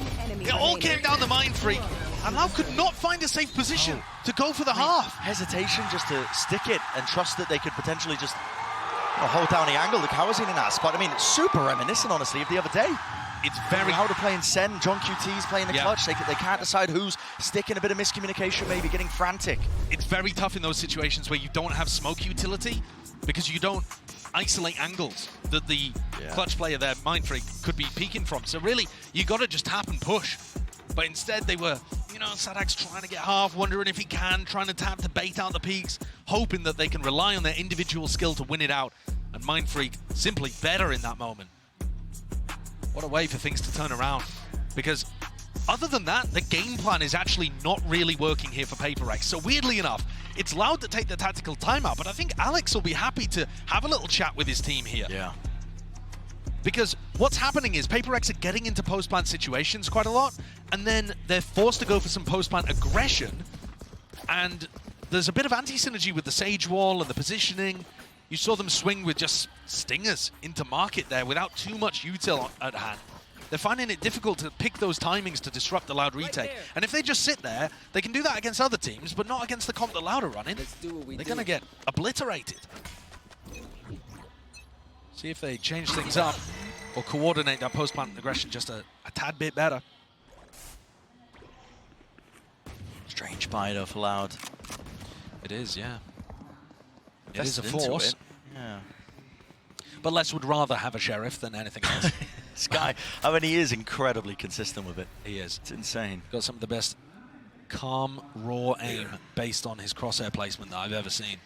It all came down to Mindfreak, and Loud could not find a safe position to go for the half. Hesitation just to stick it and trust that they could potentially just hold down the angle. The Kawazin in that spot. I mean, it's super reminiscent, honestly, of the other day. It's very Loud are playing Sen, John QT's playing the clutch. They can't decide who's sticking, a bit of miscommunication, maybe getting frantic. It's very tough in those situations where you don't have smoke utility because you don't isolate angles that the clutch player there, Mindfreak, could be peeking from. So really, you got to just tap and push. But instead they were, Sadak's trying to get half, wondering if he can, trying to tap to bait out the peaks, hoping that they can rely on their individual skill to win it out. And Mindfreak simply better in that moment. What a way for things to turn around. Because other than that, the game plan is actually not really working here for PRX. So weirdly enough, it's Loud to take the tactical timeout, but I think Alex will be happy to have a little chat with his team here. Yeah. Because what's happening is PRX are getting into post-plant situations quite a lot, and then they're forced to go for some post-plant aggression, and there's a bit of anti-synergy with the Sage Wall and the positioning. You saw them swing with just stingers into market there without too much util at hand. They're finding it difficult to pick those timings to disrupt the Loud retake. And if they just sit there, they can do that against other teams, but not against the comp that Loud are running. They're going to get obliterated. See if they change things up or coordinate that post-plant aggression just a tad bit better. Strange buy though for Loud. It is, yeah. It is a Invested into force. it. Yeah. But Les would rather have a Sheriff than anything else. This guy, I mean, he is incredibly consistent with it. He is. It's insane. Got some of the best calm, raw aim based on his crosshair placement that I've ever seen.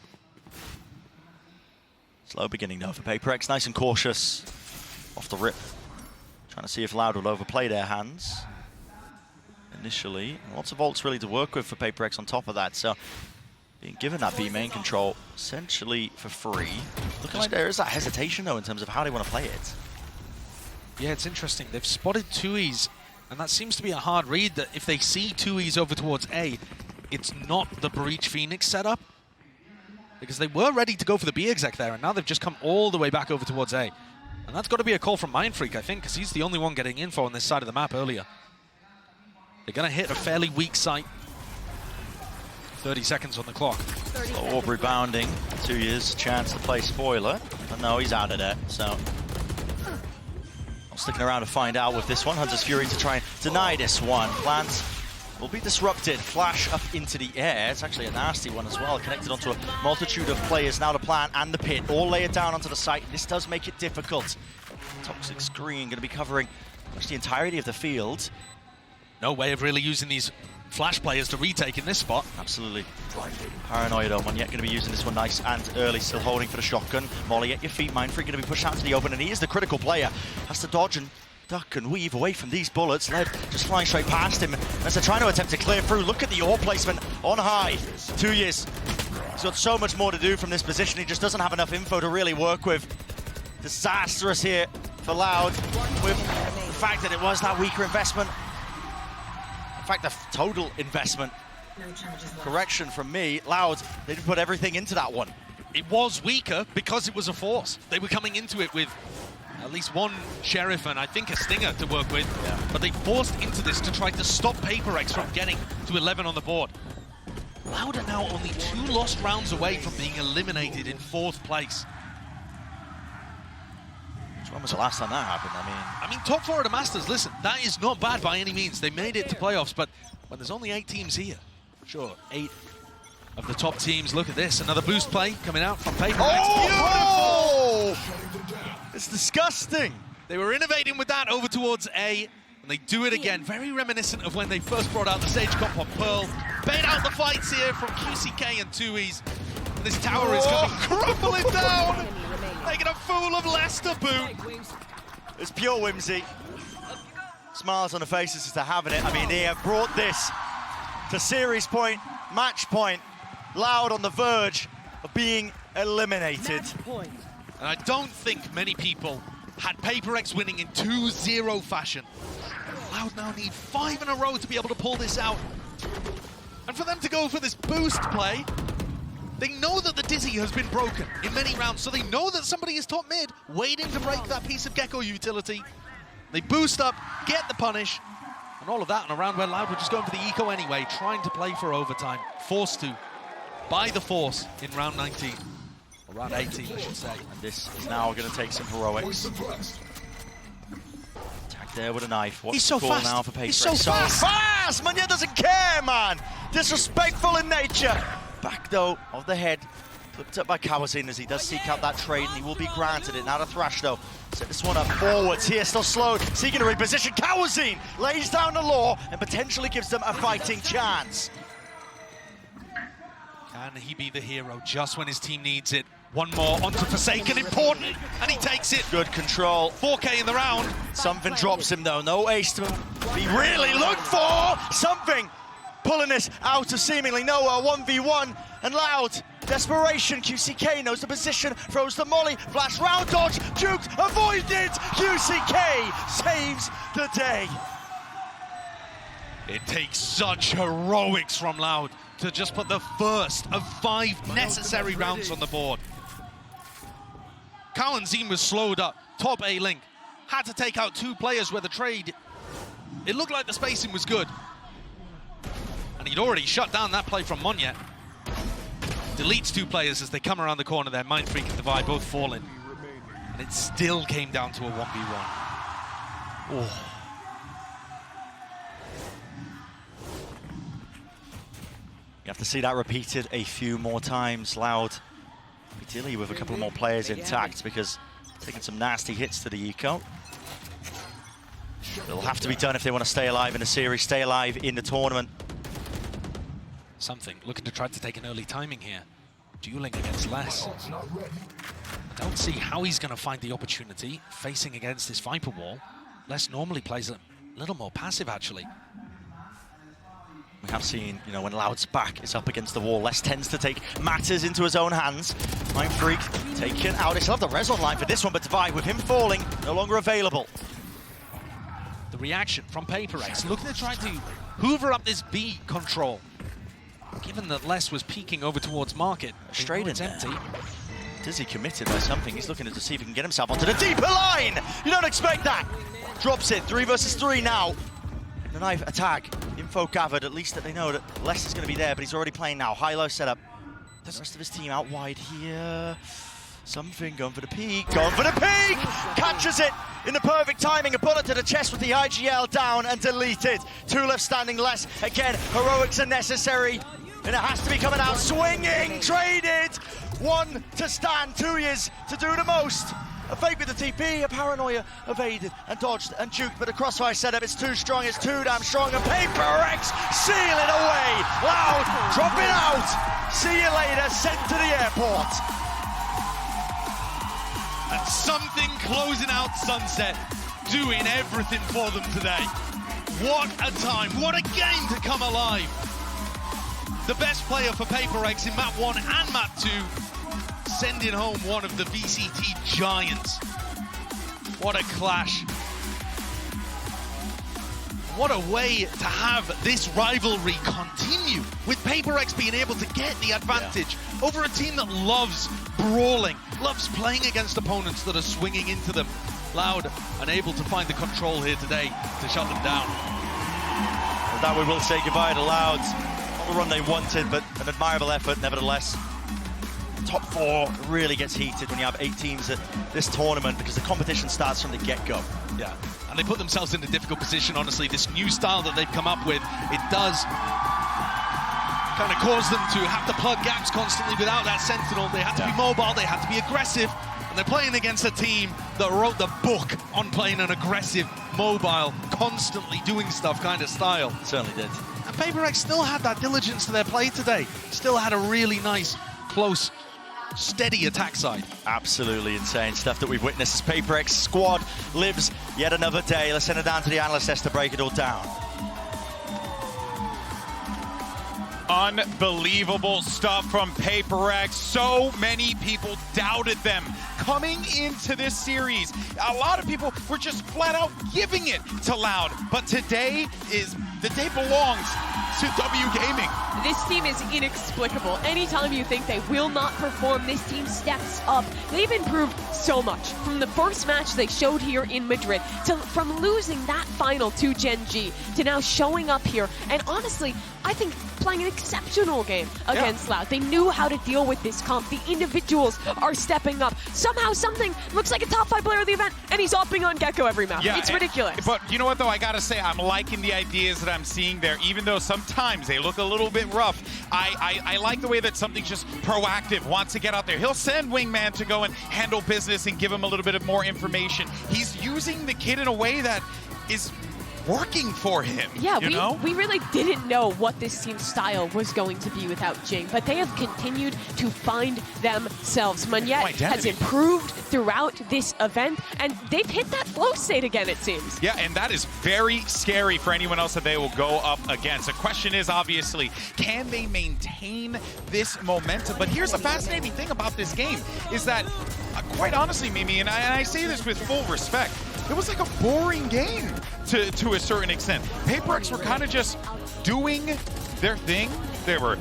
Slow beginning though for PRX, nice and cautious off the rip. Trying to see if Loud will overplay their hands. Initially, lots of ults really to work with for PRX on top of that, so being given that B main control essentially for free. Looking like there is that hesitation though in terms of how they want to play it. Yeah, it's interesting. They've spotted 2Es, and that seems to be a hard read, that if they see 2Es over towards A, it's not the Breach Phoenix setup. Because they were ready to go for the B exec there, and now they've just come all the way back over towards A. And that's got to be a call from Mindfreak, I think, because he's the only one getting info on this side of the map earlier. They're going to hit a fairly weak site. 30 seconds on the clock. Orb rebounding, 2 years chance to play spoiler, but no, he's out of there, so sticking around to find out with this one. Hunter's Fury to try and deny this one. Plans will be disrupted. Flash up into the air. It's actually a nasty one as well. Connected onto a multitude of players. Now the plant and the pit all layered down onto the site. This does make it difficult. Toxic Screen going to be covering much the entirety of the field. No way of really using these Flash players to retake in this spot. Absolutely. Paranoid Omen yet going to be using this one nice and early, still holding for the shotgun. Molly at your feet, Mindfreak going to be pushed out to the open, and he is the critical player. Has to dodge and duck and weave away from these bullets. Lev just flying straight past him as they're trying to attempt to clear through. Look at the orb placement on high. 2 years. He's got so much more to do from this position. He just doesn't have enough info to really work with. Disastrous here for Loud with the fact that it was that weaker investment. In fact, the total investment. Correction from me. Loud, they didn't put everything into that one. It was weaker because it was a force. They were coming into it with at least one Sheriff and I think a Stinger to work with. Yeah. But they forced into this to try to stop PRX from getting to 11 on the board. Loud are now only 2 lost rounds away from being eliminated in 4th place. When was the last time that happened? I mean, top 4 of the Masters, listen, that is not bad by any means. They made it to playoffs, but when there's only 8 teams here, sure, 8 of the top teams. Look at this, another boost play coming out from PRX. Oh! Beautiful! It's disgusting. They were innovating with that over towards A, and they do it again. Very reminiscent of when they first brought out the Sage Comp on Pearl. Bait out the fights here from QCK and 2Es. And this tower is coming crumbling down. Making a fool of Leicester boot. It's pure whimsy. Smiles on the faces as they're having it. I mean, they have brought this to series point, match point. Loud on the verge of being eliminated. And I don't think many people had PRX winning in 2-0 fashion. Loud now need 5 in a row to be able to pull this out. And for them to go for this boost play, they know that the Dizzy has been broken in many rounds, so they know that somebody is top mid, waiting to break that piece of Gecko utility. They boost up, get the punish, and all of that in a round where Loud were just going for the eco anyway, trying to play for overtime. Forced to, by the Force, in round 19. Or round 18, I should say. And this is now going to take some heroics. Attack there with a knife. What's He's so the call fast. now for PRX? He's so fast! Manya doesn't care, man! Disrespectful in nature. Back though of the head, flipped up by Kawazin as he does seek out that trade, and he will be granted it. Now to Thrash though, set this one up forwards here, still slow, seeking to reposition. Kawazin lays down the law and potentially gives them a fighting chance. Can he be the hero just when his team needs it? One more onto Forsaken, important, and he takes it. Good control. 4K in the round. Something drops him though, no ace to be really looked for. Something pulling this out of seemingly nowhere, 1v1, and Loud, desperation, QCK knows the position, throws the molly, flash round dodge, juked, avoided, QCK saves the day. It takes such heroics from Loud to just put the first of 5 necessary rounds on the board. Cowanzine was slowed up, top A link, had to take out 2 players where the trade, it looked like the spacing was good. And he'd already shut down that play from Monyet. Deletes 2 players as they come around the corner there. Mindfreak and Divide both falling. And it still came down to a 1v1. Oh. You have to see that repeated a few more times. Loud, ideally with a couple more players intact, because taking some nasty hits to the eco. It'll have to be done if they want to stay alive in the series, stay alive in the tournament. Something looking to try to take an early timing here. Dueling against Les. I don't see how he's going to find the opportunity facing against this Viper wall. Les normally plays a little more passive, actually. We have seen, you know, when Loud's back is up against the wall, Les tends to take matters into his own hands. Mind Freak taken out. They still have the res online for this one, but Divide, with him falling, no longer available. The reaction from PRX, looking to try to hoover up this B control. Given that Les was peeking over towards Market, Straight in it's empty. Dizzy committed by something. He's looking to see if he can get himself onto the deeper line. You don't expect that. Drops it, 3 versus 3 now. The knife attack, info gathered, at least that they know that Les is going to be there, but he's already playing now. High-low setup. The rest of his team out wide here. Something going for the peak, going for the peak! Catches it in the perfect timing. A bullet to the chest with the IGL down and deleted. 2 left standing. Les, again, heroics are necessary. And it has to be coming out swinging, traded. 1 to stand, 2 years to do the most. A fake with the TP, a Paranoia evaded and dodged and juked, but the crossfire setup is too strong, it's too damn strong, and PRX seal it away. Loud, drop it out. See you later, sent to the airport. And something closing out Sunset, doing everything for them today. What a time, what a game to come alive. The best player for PRX in map 1 and map 2, sending home one of the VCT giants. What a clash. What a way to have this rivalry continue, with PRX being able to get the advantage over a team that loves brawling, loves playing against opponents that are swinging into them. Loud, unable to find the control here today to shut them down. With that, we will say goodbye to Loud. Not the run they wanted, but an admirable effort nevertheless. Top 4 really gets heated when you have 8 teams at this tournament, because the competition starts from the get-go. Yeah, and they put themselves in a difficult position, honestly. This new style that they've come up with, it does kind of cause them to have to plug gaps constantly without that Sentinel. They had to be mobile, they had to be aggressive, and they're playing against a team that wrote the book on playing an aggressive, mobile, constantly doing stuff kind of style. Certainly did. And PRX still had that diligence to their play today. Still had a really nice, close, steady attack side. Absolutely insane stuff that we've witnessed as PRX squad lives yet another day. Let's send it down to the analyst desk to break it all down. Unbelievable stuff from PRX. So many people doubted them coming into this series. A lot of people were just flat out giving it to Loud. But today the day belongs to W Gaming. This team is inexplicable. Anytime you think they will not perform, this team steps up. They've improved so much from the first match they showed here in Madrid, from losing that final to Gen G, to now showing up here. And honestly, I think playing an exceptional game against Loud. They knew how to deal with this comp. The individuals are stepping up. Somehow something looks like a top 5 player of the event, and he's hopping on Gecko every map. It's ridiculous. But you know what, though? I gotta say, I'm liking the ideas that I'm seeing there, even though sometimes they look a little bit rough. I like the way that something's just proactive, wants to get out there. He'll send Wingman to go and handle business and give him a little bit of more information. He's using the kid in a way that is working for him. Yeah, we really didn't know what this team's style was going to be without Jing, but they have continued to find themselves. Monyet has improved throughout this event, and they've hit that flow state again, it seems. Yeah, and that is very scary for anyone else that they will go up against. The question is, obviously, can they maintain this momentum? But here's the fascinating thing about this game, is that, quite honestly, Mimi, and I say this with full respect, it was like a boring game to a certain extent. PRX were kind of just doing their thing. They were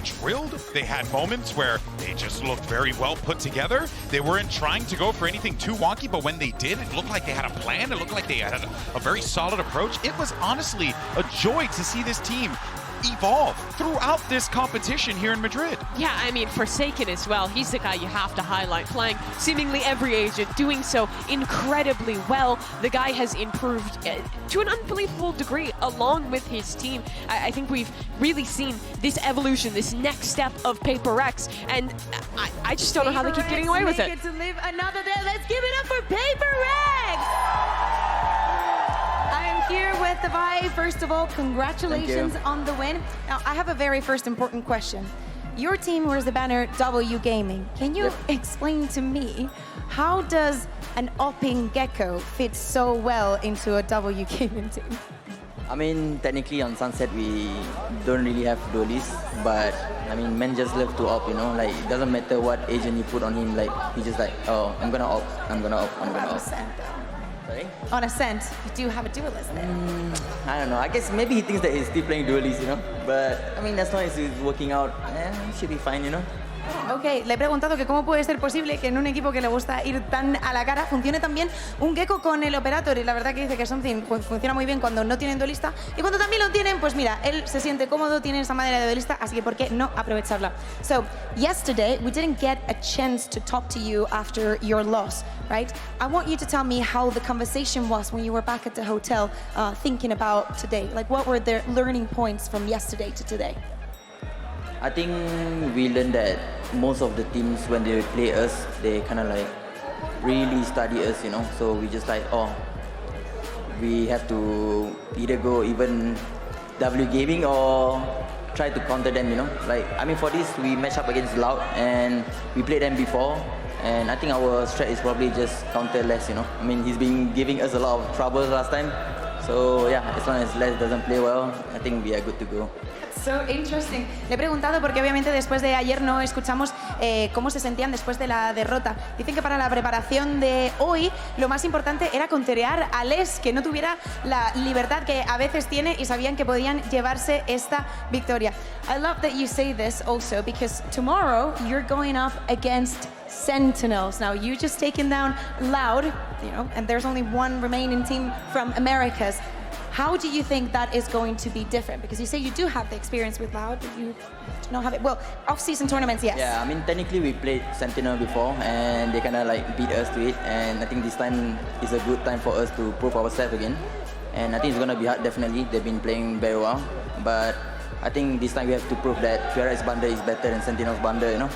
drilled. They had moments where they just looked very well put together. They weren't trying to go for anything too wonky, but when they did, it looked like they had a plan. It looked like they had a very solid approach. It was honestly a joy to see this team evolve throughout this competition here in Madrid. Yeah, I mean, Forsaken as well. He's the guy you have to highlight, playing seemingly every agent, doing so incredibly well. The guy has improved to an unbelievable degree along with his team. I think we've really seen this evolution, this next step of PRX, and I just don't know how they keep getting away with it. To live another day. Let's give it up for PRX! I am here with with Davai. First of all, congratulations on the win. Now, I have a very first important question. Your team wears the banner W Gaming. Can you explain to me how does an Opping Gecko fit so well into a W Gaming team? I mean, technically on Sunset we don't really have duelists, but I mean, men just love to op, you know, like it doesn't matter what agent you put on him, like he just like, oh, I'm gonna op, I'm gonna op, I'm gonna op. Sorry? On Ascent, you do have a duelist there. I don't know, I guess maybe he thinks that he's still playing duelists, you know, but I mean, as long as he's working out, should be fine, you know. Ok, le he preguntado que cómo puede ser posible que en un equipo que le gusta ir tan a la cara funcione también un Gecko con el Operator, y la verdad que dice que Something pues, funciona muy bien cuando no tienen duelista, y cuando también lo tienen, pues mira, él se siente cómodo, tiene esa madera de duelista, así que ¿por qué no aprovecharla? So, yesterday we didn't get a chance to talk to you after your loss, right? I want you to tell me how the conversation was when you were back at the hotel thinking about today. Like, what were the learning points from yesterday to today? I think we learned that most of the teams, when they play us, they kind of like really study us, you know. So we just like, oh, we have to either go even W Gaming or try to counter them, you know. Like, I mean, for this, we match up against Loud and we played them before. And I think our strat is probably just counter less, you know. I mean, he's been giving us a lot of trouble last time. So yeah, as long as Les doesn't play well, I think we are good to go. So interesting. Le he preguntado porque obviamente después de ayer no escuchamos cómo se sentían después de la derrota. Dicen que para la preparación de hoy lo más importante era counterear a Les, que no tuviera la libertad que a veces tiene, y sabían que podían llevarse esta victoria. I love that you say this also because tomorrow you're going up against Sentinels. Now, you just taken down Loud, you know, and there's only one remaining team from Americas. How do you think that is going to be different? Because you say you do have the experience with Loud, but you do not have it. Well, off-season tournaments, yes. Yeah, I mean, technically we played Sentinel before and they kind of like beat us to it. And I think this time is a good time for us to prove ourselves again. And I think it's going to be hard, definitely. They've been playing very well. But I think this time we have to prove that PRX bundle is better than Sentinel's bundle, you know?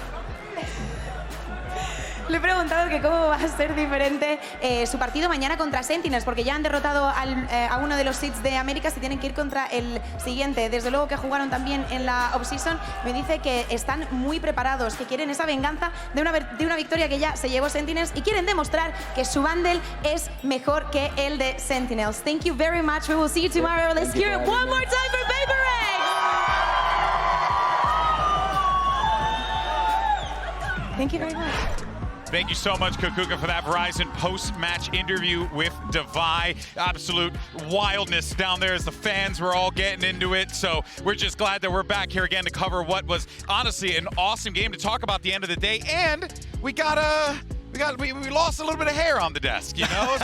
Le he preguntado que cómo va a ser diferente su partido mañana contra Sentinels, porque ya han derrotado a uno de los seeds de Américas y tienen que ir contra el siguiente. Desde luego que jugaron también en la off-season. Me dice que están muy preparados, que quieren esa venganza de una victoria que ya se llevó Sentinels y quieren demostrar que su bundle es mejor que el de Sentinels. Thank you very much. We will see you tomorrow. Let's hear it one more time for PRX. Thank you very much. Thank you so much, Kukuka, for that Verizon post-match interview with Davai. Absolute wildness down there as the fans were all getting into it. So we're just glad that we're back here again to cover what was honestly an awesome game to talk about at the end of the day. And we lost a little bit of hair on the desk, you know?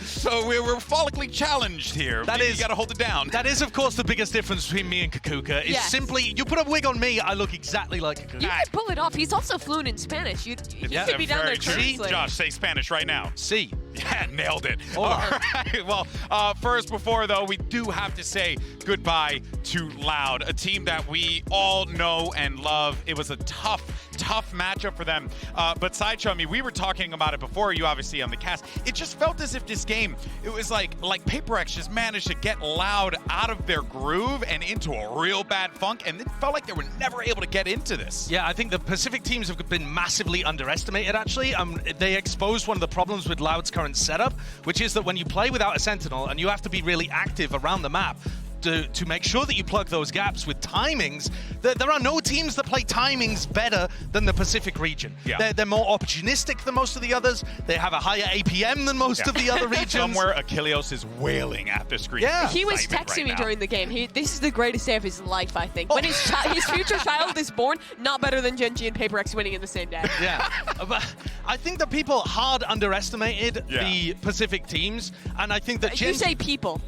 So we were follically challenged here. You got to hold it down. That is, of course, the biggest difference between me and Kukuka. Is simply, you put a wig on me, I look exactly like Kukuka. You could pull it off. He's also fluent in Spanish. You could be down there translating. Josh, say Spanish right now. See. Yeah, nailed it. All right. Well, first, before, though, we do have to say goodbye to Loud, a team that we all know and love. It was a tough matchup for them. But Sideshow, I mean, we were talking about it before, you obviously on the cast. It just felt as if this game, it was like PRX just managed to get Loud out of their groove and into a real bad funk, and it felt like they were never able to get into this. Yeah, I think the Pacific teams have been massively underestimated, actually. They exposed one of the problems with Loud's current setup, which is that when you play without a Sentinel and you have to be really active around the map to make sure that you plug those gaps with timings, there are no teams that play timings better than the Pacific region. Yeah. They're more opportunistic than most of the others. They have a higher APM than most of the other regions. Somewhere Achilleos is wailing at the screen. Yeah. He was texting me during the game. This is the greatest day of his life, I think. When his future child is born, not better than Genji and PRX winning in the same day. Yeah, but I think that people hard underestimated the Pacific teams, and I think that You say people.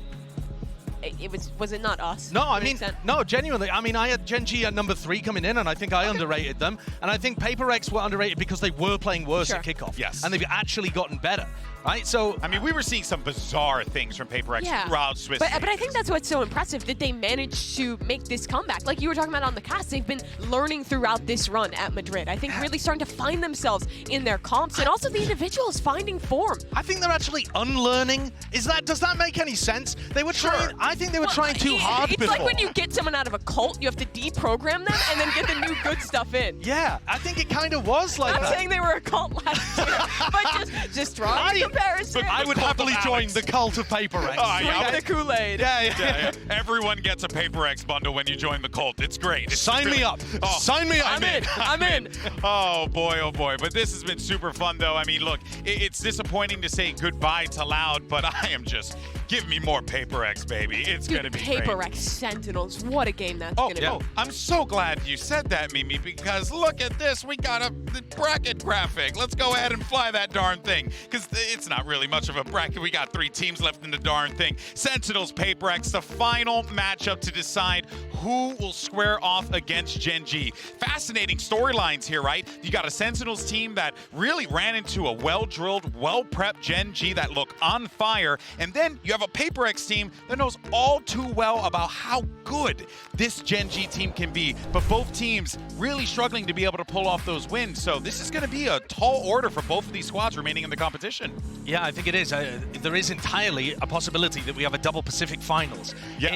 was it not us? No, I to an mean, extent? no, genuinely. I mean, I had Gen G at number 3 coming in, and I think I underrated them. And I think PaperX were underrated because they were playing worse at kickoff. Yes. And they've actually gotten better, right? So, I mean, we were seeing some bizarre things from PaperX throughout Swiss. But I think that's what's so impressive, that they managed to make this comeback. Like you were talking about on the cast, they've been learning throughout this run at Madrid. I think really starting to find themselves in their comps, and also the individuals finding form. I think they're actually unlearning. Does that make any sense? They were trying. I think they were trying too hard It's before. like when you get someone out of a cult, you have to deprogram them and then get the new good stuff in. Yeah, I think it kind of was like I'm that. not saying they were a cult last year, but just drawing comparison. I would happily join the cult of PaperX. Drink the Kool-Aid. Yeah. Everyone gets a PaperX bundle when you join the cult. It's great. Sign me up. Sign me up. I'm in. Oh boy. But this has been super fun, though. I mean, look, it's disappointing to say goodbye to Loud, but I am just... Give me more PaperX, baby. It's going to be great. PaperX Sentinels. What a game that's going to be. I'm so glad you said that, Mimi, because look at this. We got the bracket graphic. Let's go ahead and fly that darn thing, because it's not really much of a bracket. We got 3 teams left in the darn thing. Sentinels, PaperX, the final matchup to decide who will square off against Gen G. Fascinating storylines here, right? You got a Sentinels team that really ran into a well-drilled, well-prepped Gen G that look on fire, and then you have a PaperX team that knows all too well about how good this Gen G team can be, but both teams really struggling to be able to pull off those wins. So this is going to be a tall order for both of these squads remaining in the competition. Yeah, I think it is. There is entirely a possibility that we have a double Pacific finals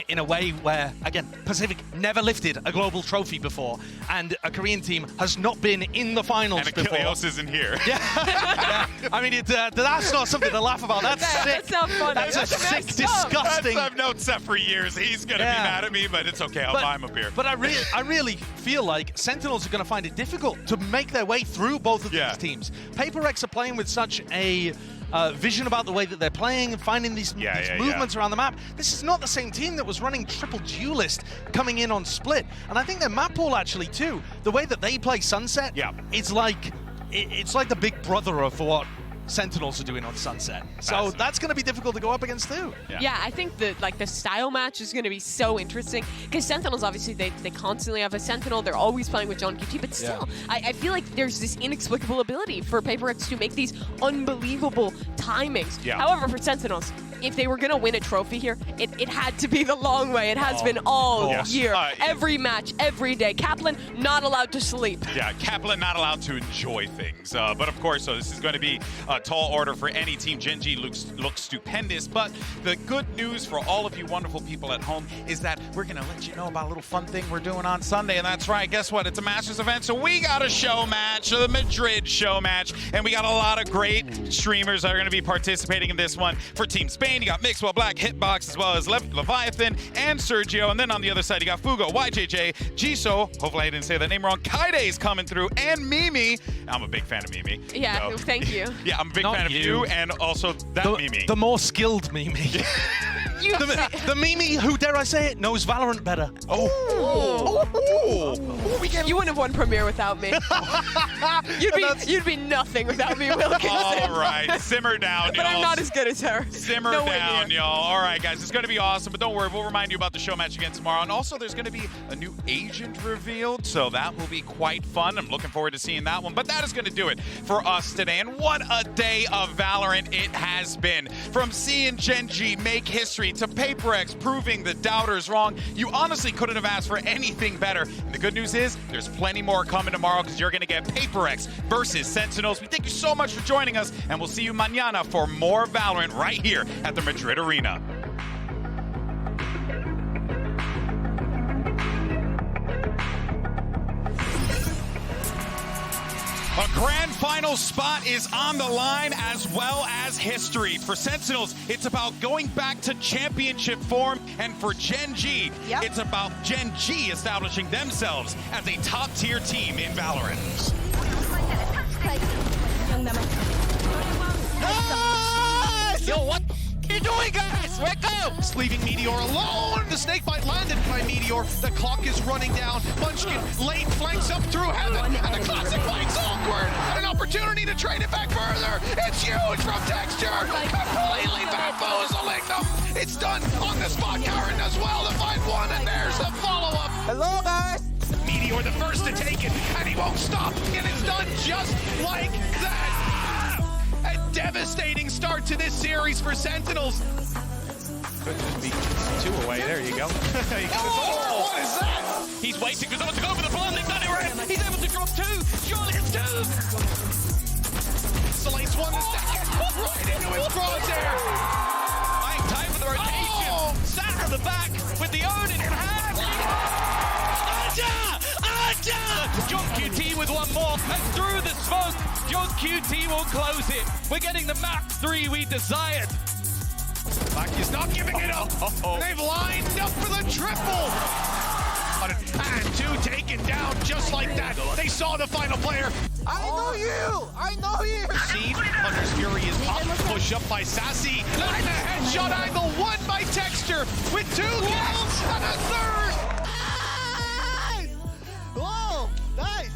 in a way where, again, Pacific never lifted a global trophy before, and a Korean team has not been in the finals and before. Achilleos isn't here. Yeah. I mean, that's not something to laugh about. That's sick. That's not funny. That's a sick, messed up. disgusting. I've known Seth for years. He's going to be mad at me, but it's okay. I'll buy him a beer. But I really feel like Sentinels are going to find it difficult to make their way through both of these teams. PaperX are playing with such a vision about the way that they're playing and finding these movements around the map. This is not the same team that was running triple duelist coming in on Split. And I think their map pool actually too, the way that they play Sunset, it's like the big brother of what Sentinels are doing on Sunset. So that's going to be difficult to go up against too. Yeah, I think the style match is going to be so interesting, because Sentinels, obviously, they constantly have a Sentinel. They're always playing with John QT, but still, I feel like there's this inexplicable ability for PaperX to make these unbelievable timings. However, for Sentinels, if they were going to win a trophy here, it had to be the long way. It has been all year. Every match, every day. Kaplan not allowed to sleep. Yeah, Kaplan not allowed to enjoy things. But of course, so this is going to be a tall order for any team. Gen G looks stupendous. But the good news for all of you wonderful people at home is that we're going to let you know about a little fun thing we're doing on Sunday. And that's right. Guess what? It's a Masters event. So we got a show match, the Madrid show match. And we got a lot of great streamers that are going to be participating in this one. For Team Spain, you got Mixwell Black, Hitbox, as well as Leviathan and Sergio. And then on the other side, you got Fugo, YJJ, Jisoo, hopefully I didn't say that name wrong, Kaide's coming through, and Mimi. I'm a big fan of Mimi. Yeah, thank you. Yeah, I'm a big fan of you and also that Mimi. The more skilled Mimi. The Mimi who, dare I say it, knows Valorant better. You wouldn't have won Premier without me. You'd be nothing without me, Wilkinson. All right, simmer down, y'all. But I'm not as good as her. Simmer down, y'all. All right, guys, it's going to be awesome, but don't worry, we'll remind you about the show match again tomorrow. And also, there's going to be a new agent revealed, so that will be quite fun. I'm looking forward to seeing that one. But that is going to do it for us today. And what a day of Valorant it has been. From seeing Gen G make history to PaperX proving the doubters wrong, you honestly couldn't have asked for anything better. And the good news is there's plenty more coming tomorrow, because you're going to get PaperX versus Sentinels. We thank you so much for joining us, and we'll see you mañana for more Valorant right here at the Madrid Arena. A grand final spot is on the line, as well as history. For Sentinels, it's about going back to championship form. And for Gen G, it's about Gen G establishing themselves as a top-tier team in Valorant. Yo, what are you doing, guys? Wake up! It's leaving Meteor alone. The snake bite landed by Meteor. The clock is running down. Munchkin late flanks up through heaven, and the classic finds awkward. An opportunity to trade it back further. It's huge from Texture, completely bamboozling them. It's done on the spot. Karen as well to find one, and there's the follow-up. Hello, guys. Meteor the first to take it, and he won't stop. And it's done just like that. A devastating start to this series for Sentinels. Could just be 2 away. There you go. Oh, what is that? He's waiting for someone to go for the plan. They've done it right. He's able to drop 2. Surely it's 2. Isolates one to second. Right into his crosshair. Right, time for the rotation. Oh. Sat at the back with the Odin in hand. John QT with one more, and through the smoke, John QT will close it. We're getting the map 3 we desired. Black is not giving it up. They've lined up for the triple. And 2 taken down just like that. They saw the final player. I know you. I know you. Seed, Hunter's Fury is up. Push up by Sassy. Letting the headshot angle. 1 by Texture with 2 kills and a 3rd. Whoa, nice.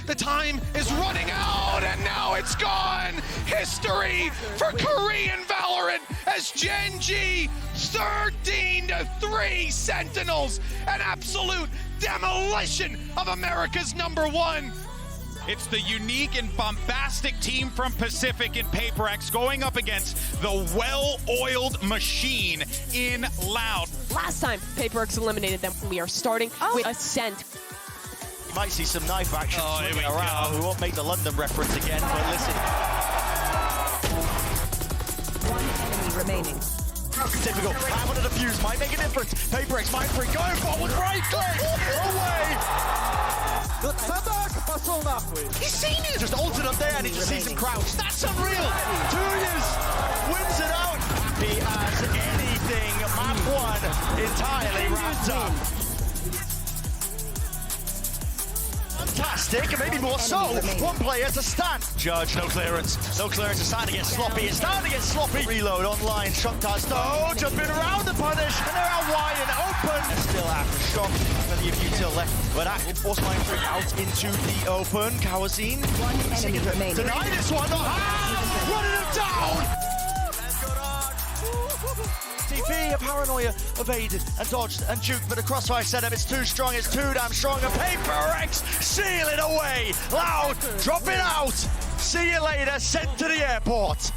The time is running out, and now it's gone. History for Korean Valorant as Gen G 13-3 Sentinels. An absolute demolition of America's #1. It's the unique and bombastic team from Pacific in PRX going up against the well-oiled machine in Loud. Last time PRX eliminated them, we are starting with Ascent. You might see some knife action swinging we around. go. We won't make the London reference again, but listen. One enemy remaining. Typical. Time on the defuse might make a difference. PRX might free going forward. Right click. Away. He's seen it. Just altered up there, and he just sees him crouch. That's unreal. Tuyas wins it out. Happy as anything. Map 1 entirely wrapped up. Fantastic, and maybe more so. 1 player to stand. Judge, no clearance. No clearance. It's starting to get sloppy. It's starting to get sloppy. Reload online. Shocktar Stowe jumping around the punish. And they're out wide and open. Still after shock. Plenty of util left. But active force line through out into the open. Kawazine. One enemy remaining. Deny this one. Running him down. TP, a Paranoia evaded and dodged and juked, but the crossfire setup, it's too strong, it's too damn strong, and PRX seal it away. Loud, drop it out. See you later, sent to the airport.